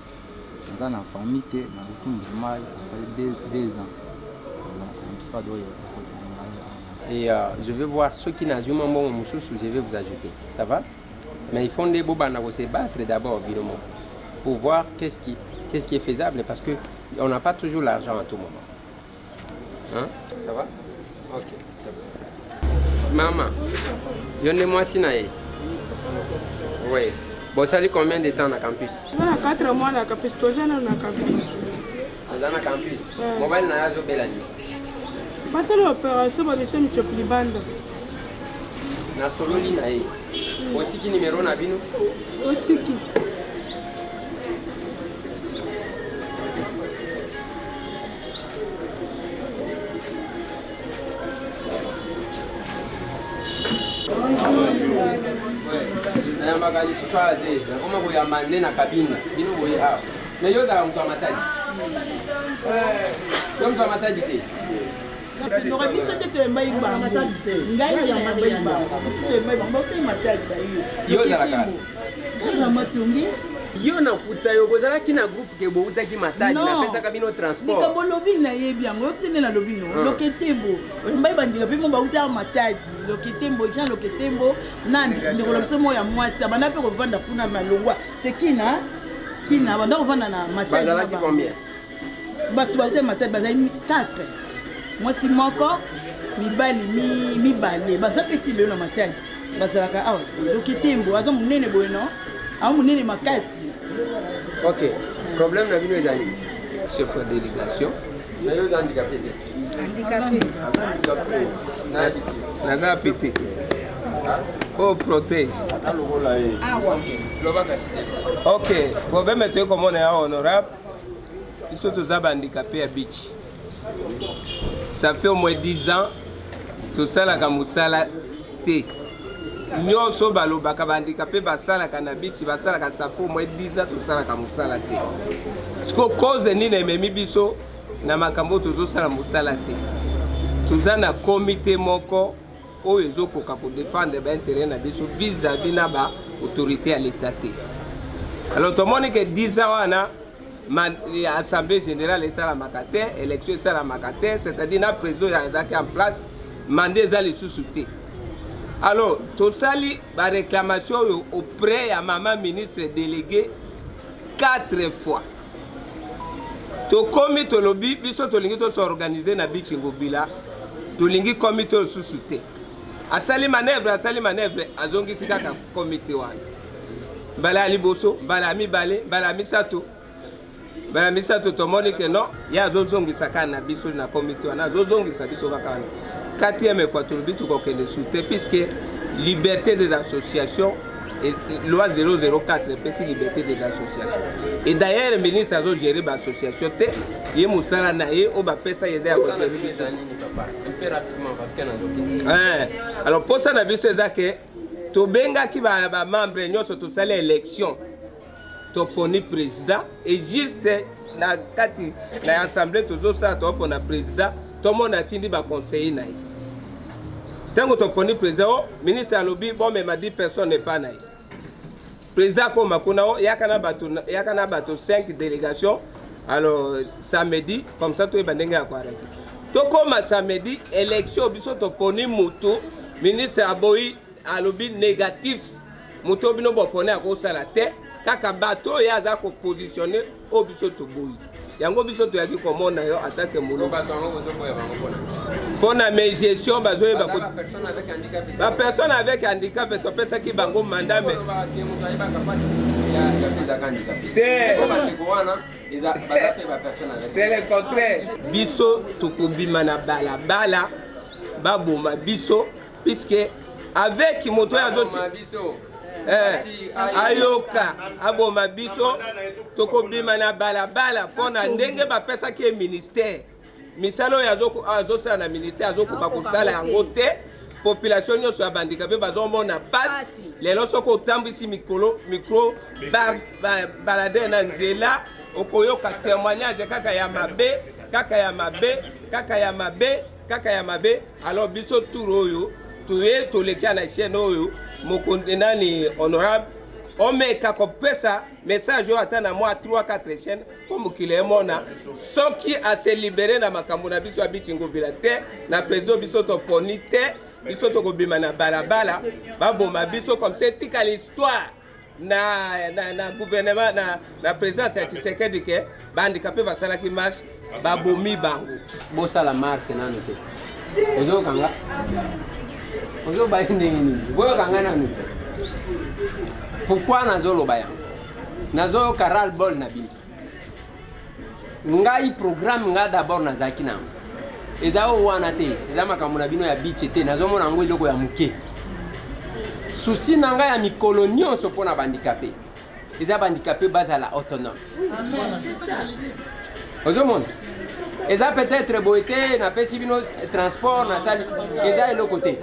une famille, nous avons 2 ans. Et je vais voir ceux qui n'ont pas bon je vais vous ajouter. Ça va? Mais il faut des bobans se battre d'abord, évidemment, pour voir qu'est-ce qui est faisable, parce qu'on n'a pas toujours l'argent à tout moment. Hein? Ça va? Ok, ça va. Maman, donnez-moi Sinaï. Oui. Bon, ça dit combien de temps dans le campus? 4 mois dans le campus, 2 ans dans le campus. Dans le campus? Mobile n'a pas de parce que l'opération, c'est une chope libande. Na solo lina ye. Otiki numéro na bino? Otiki. Na magali soswa de, koma ko yamande na kabine. Bino boye a. Mais yo za mtu amatadi. Yo mtu amatadi te. n'aurait pu s'être un bail bas. Ngai ya bail bas. C'est un bail bas. Pas matadi dai. Yo za la kaza matungi. Yo na puta yo bozala kina groupe ke bo utaki matadi na pesa kabino transport. Nikambo lobi na ye bien. Yo tene na lobi no. Loketembo. Mbai bandika pe mo ba uta matadi. Loketembo Jean Loketembo nandi ndeko lobse mo ya mwasi abana pe ko vanda puna malongwa. C'est kina banda ko vanda na matadi. Bazala ki combien? Batu ba matadi bazali 4. Moi si moko mi balé basa petit le na matadi basalaka awa Loketembo aza munene boye no awa munene makasi. OK, problème na bino ezali chef de délégation na yo za handicapé naza pété oh protège OK, problème est comme on est honorable ils sont tous handicapés à beach. Ça fait au moins 10 ans tout ça la kamusala té nyonso balobaka bandicapé basala kanabiti basala ka ça fait au moins 10 ans tout ça la kamusala té siko cause ni na memi biso na makambo tozo sala musala té tuza na comité moko oyo ezokoka ko défendre ba intérêt na biso vis-à-vis na ba autorité à l'état té. Alors tout le monde que 10 ans wana l'Assemblée générale est la Makate, l'élection est la Makate, c'est-à-dire la président est en place, mandé les sous-soutés. Alors, tout ça, la réclamation auprès de maman ministre délégué, 4 fois. Tokomi tolobi biso tolingi to s'organiser na Bichingobila. Tolingi comité sous-souté. Asali manœuvre azongi sikaka comité wana. Bala liboso, bala mi balé, bala mi sato. Bala mi sato to moni que non, ya zozongi sakana biso na comité wana, zozongi sa biso kakana. 4e fois tolobi to kokende souté puisque liberté des associations et loi 004 PC liberté des associations. Et d'ailleurs le ministre a géré l'association té yé musala na yé on va pesa yézé à côté un peu rapidement parce que alors pour ça na biso ezake to benga ki ba membre nyonso to sala élection to poni président et juste na kati la assemblée to ça to pona président to mona tindi ba conseiller na. Tant que tu président, ministre a lobby, bon, mais m'a dit personne n'est pas naïf. Président comme Makunao, il y a 5 délégations. Alors, samedi, comme ça, tu es bandé à quoi. Donc, comme samedi, élection, biso to poni moto, ministre a boyi a lobby négatif. Moto bino bo poni à cause de la terre. Kaka bateau ya za ko positionner au biso to boyi. Yango biso to yaki comment na yo attaque molo. Pour la gestion, la personne avec handicap est opérée qui bango mandat mais c'est le contraire. Biso tukubima na bala baboma biso puisque avec moto ya zoti ayoka aboma biso tukubima na bala pona ndenge ba pesa ki ministère. Misalo yazo sa na ministère azo ko sala yango te population nyonso ya bandika pe bazo mona passe lelo soko tambisi micro balade na nzela okoyoka témoignage kaka ya mabe alors biso tour oyo tuye toleka na chaîne oyo mokondena ni honorable on met kako pesa message yo atana moi 3-4 chaînes comme qu'il est mona ce qui a se libéré na makambo na biso Bichingobila te na président biso to foni te biso to kobima na balabala baboma biso comme c'est tika l'histoire na gouvernement na présidence ya Tshisekedi ke bandikapé basala ki marche babomi bango bosa la marche nano te ozo kanga ozo bayinde ni boyo kanga nano. Pourquoi nazolo bayan? Nazo karal bol na bino. Ngai programme nga d'abord nazaki na. Ezao wana te, ezama kamuna bino ya bichete nazo mona ngo iloko ya muke. Souci nanga ya mikolo nyonso pona bandikapé. Eza bandikapé bazala autonome. C'est ça. Ozo mona. Eza peut-être boité na pesi bino transport na sali. Eza elo côté.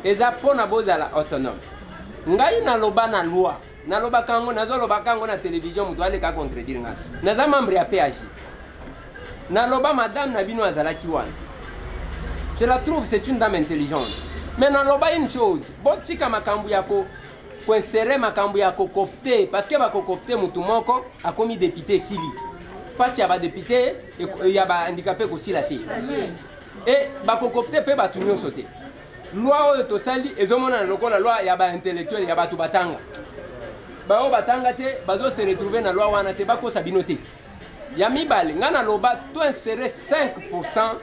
Eza pona bozala autonome. Ngai na loba na loi na loba kango nazo loba kango na télévision mutu ale ka contredire nga naza membre ya PAJ na loba madame na bino azalaki wana je la trouve c'est une dame intelligente mais na loba une chose botika makambu yako insérer makambu yako copter parce que ba copter mutu moko akomi député sili parce ya ba député ya ba handicapé ko sila te et ba copter pe ba tunyo sauter loi oyo tosali ezomona lokola loi ya ba intellectuel ya batu batanga bao batanga te bazo se retrouver na loi wana te bakosa bino te ya mibale ngana loba to insérer 5%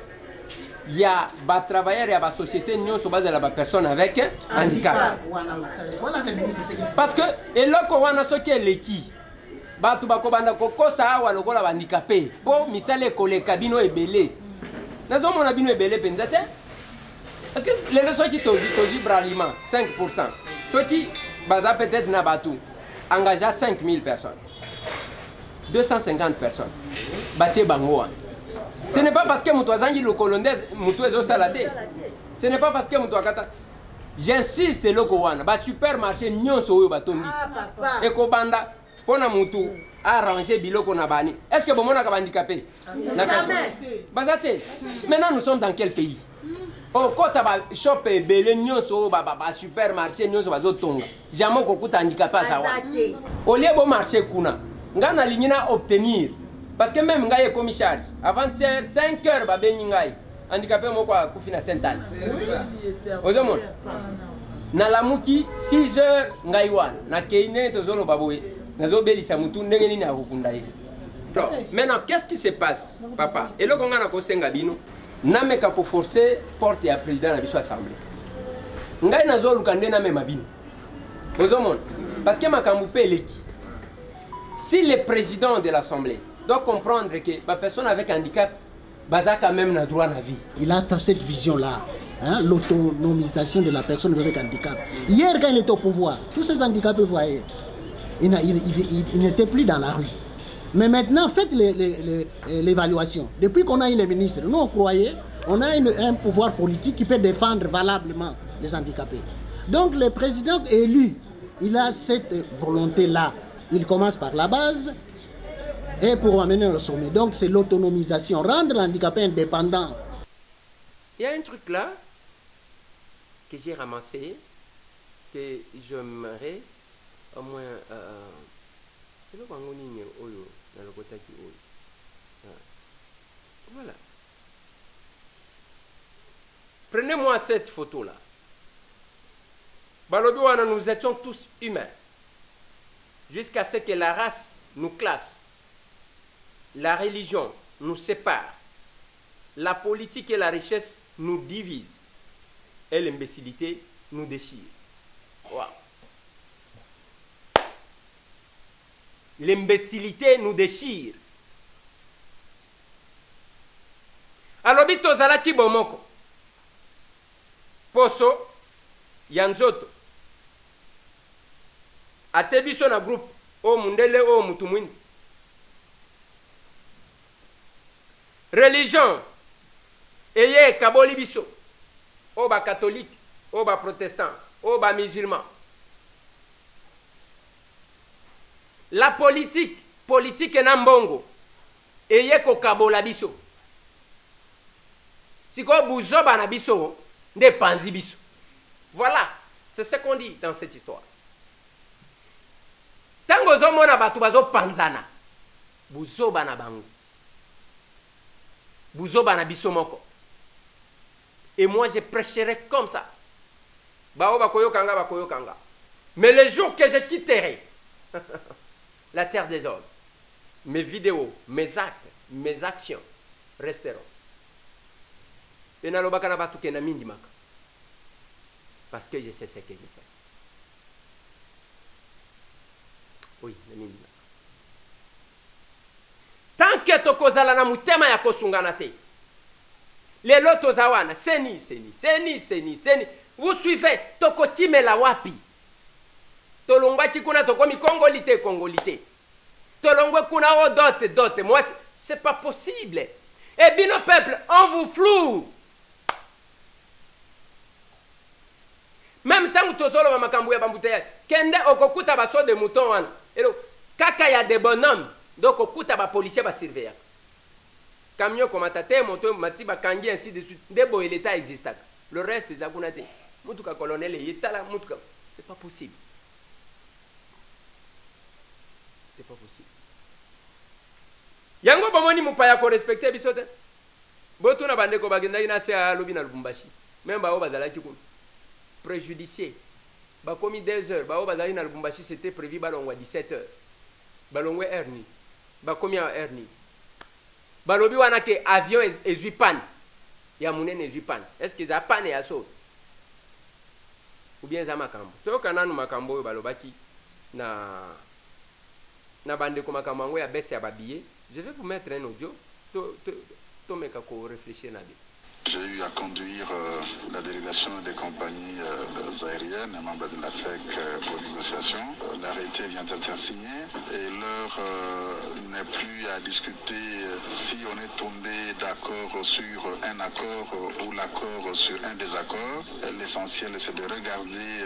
ya ba travailleurs ya ba société nyonso bazala ba personne avec handicap parce que eloko wana soki eleki batu bakobanda kokosa awa lokola ba handicapé po misale koleka bino ebele nazomona bino ebele penza te. Parce que les gens qui tozi braliment 5%, ceux qui baza peut-être n'abatou engagent 5000 personnes, 250 personnes, bâtir bangoa. Ce n'est pas parce que Moutouazangi le colonnaise, Moutouazo salade. Ce n'est pas parce que Moutouakata. J'insiste le Kowana, ba supermarché nyon soyo batombis. Et Kobanda, pona Moutou arranger biloko na bani. Est-ce que bon mon a handicapé? Jamais. Bazate. Maintenant nous sommes dans quel pays? Oh, quand tu as shop et belé, nyonso baba supermarché, nyonso bazotonga. Jamais kokuta handicapé à sawa. Au lieu de marché kuna, ngana lignina obtenir. Parce que même ngaye commis charge. Avant-hier 5 heures ba beni ngaye. Handicapé moko kufina Saint-Anne. Ozomon. Na lamuki 6 heures ngaye wana. Na keine tozolo baboye. nazobelisa mutu ndenge nini akokunda ye. Alors, maintenant, qu'est-ce qui se passe, papa? Et là, on a un bino, nameka pour forcer porte à président de l'Assemblée. Ngai nazo lukande na mema bino. Parce que makambu peleki. Si le président de l'Assemblée doit comprendre que la personne avec handicap baza quand même na droit à la vie. Il a cette vision-là, hein, l'autonomisation de la personne avec handicap. Hier, quand il était au pouvoir, tous ces handicapés voyaient. Il n'était plus dans la rue. Mais maintenant, faites l'évaluation. Depuis qu'on a eu les ministres, nous on croyait, on a un pouvoir politique qui peut défendre valablement les handicapés. Donc le président élu, il a cette volonté-là. Il commence par la base et pour amener au sommet. Donc c'est l'autonomisation, rendre handicapé indépendant. Il y a un truc là que j'ai ramassé, que j'aimerais au moins... Voilà. Prenez-moi cette photo-là. Balobiwana, nous étions tous humains. Jusqu'à ce que la race nous classe. La religion nous sépare. La politique et la richesse nous divisent. Et l'imbécilité nous déchire. Wow. L'imbécilité nous déchire. Alors, bito zalaki bomoko. Poso, yanzoto. Atie biso na groupe. O mundele, o mutumwini. Religion. Eye kaboli biso. O ba catholique, o ba protestant, o ba musulman. La politique na mbongo. Eye ko kabola biso. Si ko buzoba na biso, ne panzi biso. Voilà, c'est ce qu'on dit dans cette histoire. Tango zomo na batu bazo panzana. Buzoba na bango. Buzoba na biso moko. Et moi je prêcherai comme ça. Bao bakoyo kanga bakoyo kanga. Mais le jour que je quitterai la terre des hommes, mes vidéos, mes actes, mes actions resteront. Et nalobaka na batu kena mindi maka. Parce que je sais ce que j'ai fait. Oui, na mindi maka. Tant que tokozala na mutema ya kosungana te. Lelo tozawana, seni. Vous suivez, tokotime la wapi. Tolongwa chikuna tokomi congolité. Tolongwa kuna o dote. Moi, c'est pas possible. Et bien, nos peuples, on vous floue. Même tant que tozolo ma makambu ya bambuteya, kende okokuta baso de mouton wana. Elo, kaka ya de bonhomme, donc okuta ba policier ba surveiller. Camion comme atate, moto matiba kangi ainsi de suite. Debo et l'état existe. Le reste des agunate. Mutuka colonel et état là, mutuka. C'est pas possible. C'est pas possible. Yango bomoni mupaya ko respecter bisote. Botu na bande ko bagenda ina se a lobi na Lubumbashi. Même ba o bazala kikun. Préjudicié. Ba komi 2 heures, ba o bazala na Lubumbashi c'était prévu balongwa 17 heures. Balongwa erni. Ba komi a erni. Balobi wana ke avion ezui panne. Ya munene ezui panne. Est-ce que za panne ya so? Ou bien za makambo. To kana no makambo balobaki na bande ko makambo ngo ya bese ya babiye. Je vais vous mettre un audio. To meka ko réfléchir na bi. J'ai eu à conduire la délégation des compagnies aériennes, membres de la FEC pour négociation. L'arrêté vient d'être signé et l'heure n'est plus à discuter si on est tombé d'accord sur un accord ou l'accord sur un désaccord. L'essentiel c'est de regarder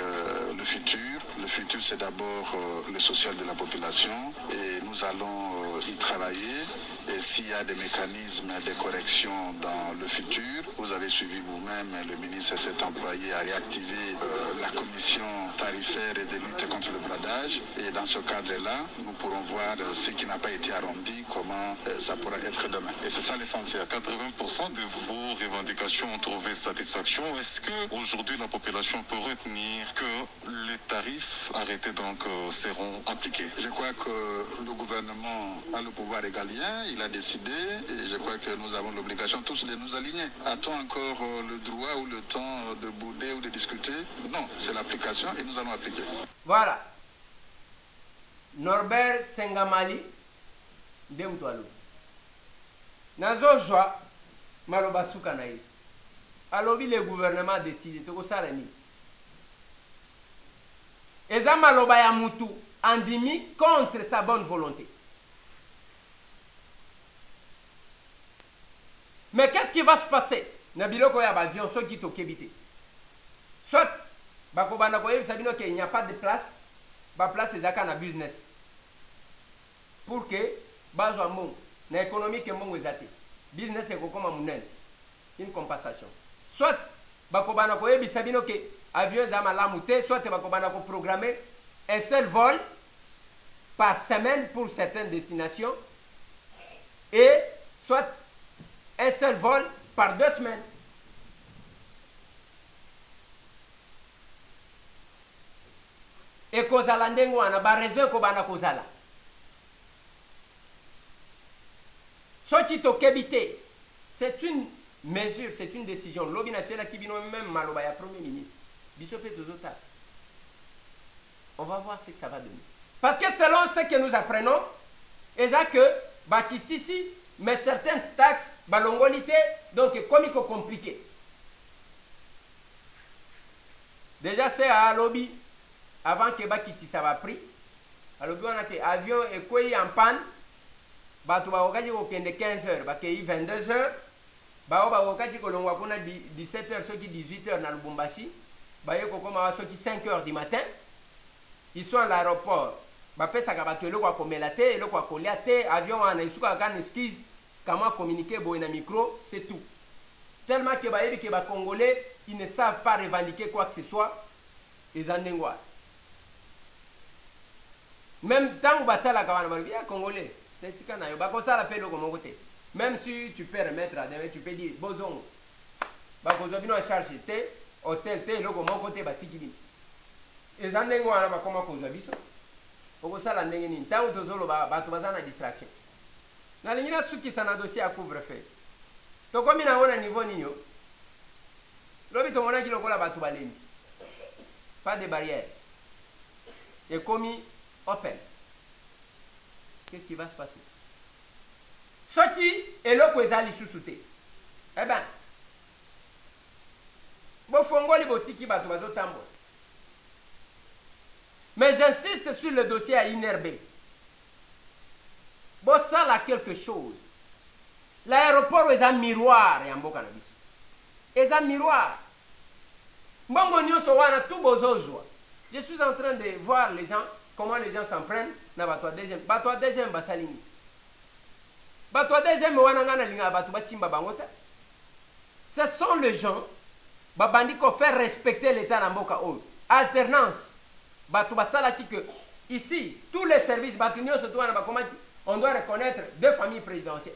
le futur. Le futur c'est d'abord le social de la population et nous allons y travailler. Et s'il y a des mécanismes de correction dans dans le futur. Vous avez suivi vous-même, le ministre s'est employé à réactiver la commission tarifaire et de lutte contre le bradage. Et dans ce cadre-là, nous pourrons voir ce qui n'a pas été arrondi, comment ça pourra être demain. Et c'est ça l'essentiel. 80% de vos revendications ont trouvé satisfaction. Est-ce qu'aujourd'hui la population peut retenir que les tarifs arrêtés donc seront appliqués? Je crois que le gouvernement a le pouvoir régalien, il a décidé et je crois que nous avons l'obligation tous de nous aligner. A-t-on encore le droit ou le temps de bouder ou de discuter? Non, c'est l'application et nous allons appliquer. Voilà. Norbert Sengamali Demtoalo. Nazozwa Maloba Soukanaï. Alors le gouvernement a décidé de ça. Et ça Maloba Yamutu andimi contre sa bonne volonté. Mais qu'est-ce qui va se passer? Nabiloko ya avion so qui tokebité. Soit bakobana koyebi sabino qu'il n'y a pas de place, ba place ezaka na business. Pour que bazwa mbongo na économie ke mbongo ezate. Business ekokoma munene. Une compensation. Soit bakobana koyebi sabino que avion za malamu te, soit bakobana ko programmer un seul vol par semaine pour certaines destinations et soit un seul vol par 2 semaines. Et kozala ndengo wana ba raison ko bana kozala. Soki to kebité, c'est une mesure, c'est une décision. Lobina tela kibino même maloba ya premier ministre. Bisopé tozota. On va voir ce que ça va donner. Parce que selon ce que nous apprenons, c'est que Bakitisi mais certaines taxes, balongolité, donc comico compliqué. Déjà c'est à lobby, avant que Bakitisi ça va pris, à lobby on a que avion et quoi en panne, bato ba okaji ko kende 15h, ba kei 22h, ba okaji ko longwa kuna 17h soki 18h na Lubumbashi, ba yeko koma soki 5h du matin. Ils sont à l'aéroport. Bapesa kabato eloko akomela te, eloko akolia te, avion wana isuka kana esquisse, comment communiquer boy na micro, c'est tout. Tellement que bayebi que ba Congolais, ils ne savent pas revendiquer quoi que ce soit, les andengwa. Même tant que basala kawana ba bien Congolais, c'est tika na yo ba ko sala pe loko mon côté. Même si tu peux remettre à demain, tu peux dire bozongo. Ba ko zo bino a charge te, hôtel te loko mon côté ba tikili. Les andengwa na ba koma ko zo biso. Oko sala ndenge nini tangu tozolo bato bazana distraction na lingina suki sana dossier à couvre-feu to komi na ona niveau ninyo lobi to mona kiloko la bato balemi pas de barrière et komi open. Qu'est-ce qui va se passer? Soki eloko ezali susute eh ben bo fongoli botiki bato bazo tambo. Mais j'insiste sur le dossier à Inerbe. Bon, ça là quelque chose. L'aéroport est un miroir et un beau cannabis. C'est un miroir. Bongo nyoso wana tout bozozwa. Je suis en train de voir les gens, comment les gens s'en prennent. Na batwa deuxième. Batwa deuxième basalini. Batwa deuxième wana ngana linga batu basimba bangota. Ce sont les gens, babandi ko faire respecter l'état na mboka oyo. Alternance. Que ici, tous les services, on doit reconnaître 2 familles présidentielles.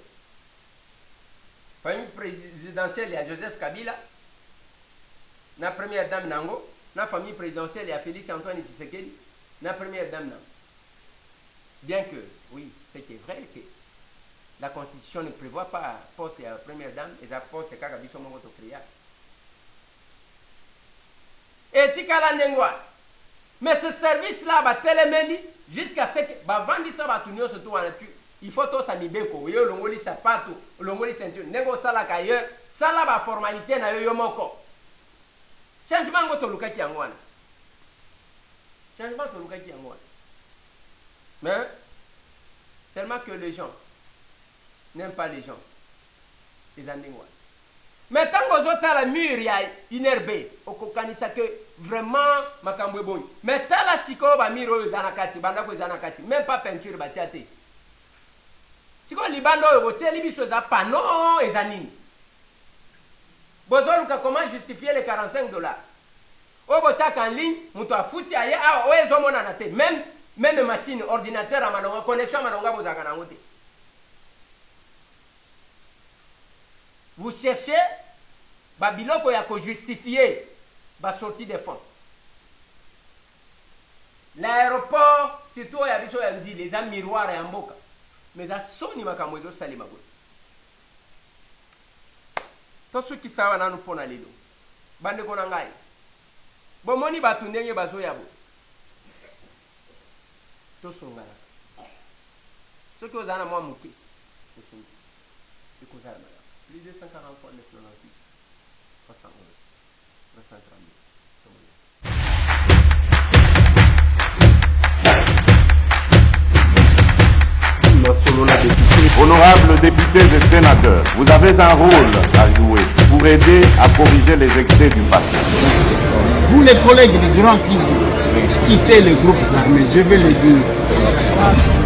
Famille présidentielle, il y a Joseph Kabila, la première dame Nango, la famille présidentielle, il y a Félix Antoine Tshisekedi, la première dame Nango. Bien que, oui, c'est vrai que la Constitution ne prévoit pas poste à la première dame et la poste à Kakabiso Momoto Kriya. Et Tikala Nengwa. Mais ce service-là va téléméli jusqu'à ce que va vendre ça va tourner surtout en nature. Il faut tout ça nibeko, yo longoli sapato, longoli ceinture, nego sala kaye, sala ba formalité na yo moko. Changement ngoto lukaki yangwana. Changement to lukaki yangwana. Mais tellement que les gens n'aiment pas les gens. Les andengwa. Mais tant que vous avez la mur, il y a une herbe. Okokanisa que vraiment makambo est bon. Mais tant la siko ba miro zanakati, banda ko zanakati, même pas peinture ba tiate. Siko libando yo tie libiso za pano ezanini. bozoluka comment justifier les 45 $? Oyo botiaka en ligne, moto afuti aye awa oyo ezomonana te. Même machine, ordinateur à malonga, connexion à malonga bozaka nango te. Vous cherchez babiloko ya ko justifier ba sortie des fonds. L'aéroport, surtout ya biso ya mdi, les miroirs ya mboka. Mais a soni makambo ezo salima boye. To soki sawa nanu pona lelo. Bande ko na ngai. Bomoni batu ndenge bazo yabo. To songala. Soki ozana mwa muke. To songi. Iko zala mala. Plus de 140 fois le plan en vie. 311. 332. Honorables députés et sénateurs, vous avez un rôle à jouer pour aider à corriger les excès du passé. Vous les collègues du Grand Kivu, quittez le groupe armé, je vais le dire.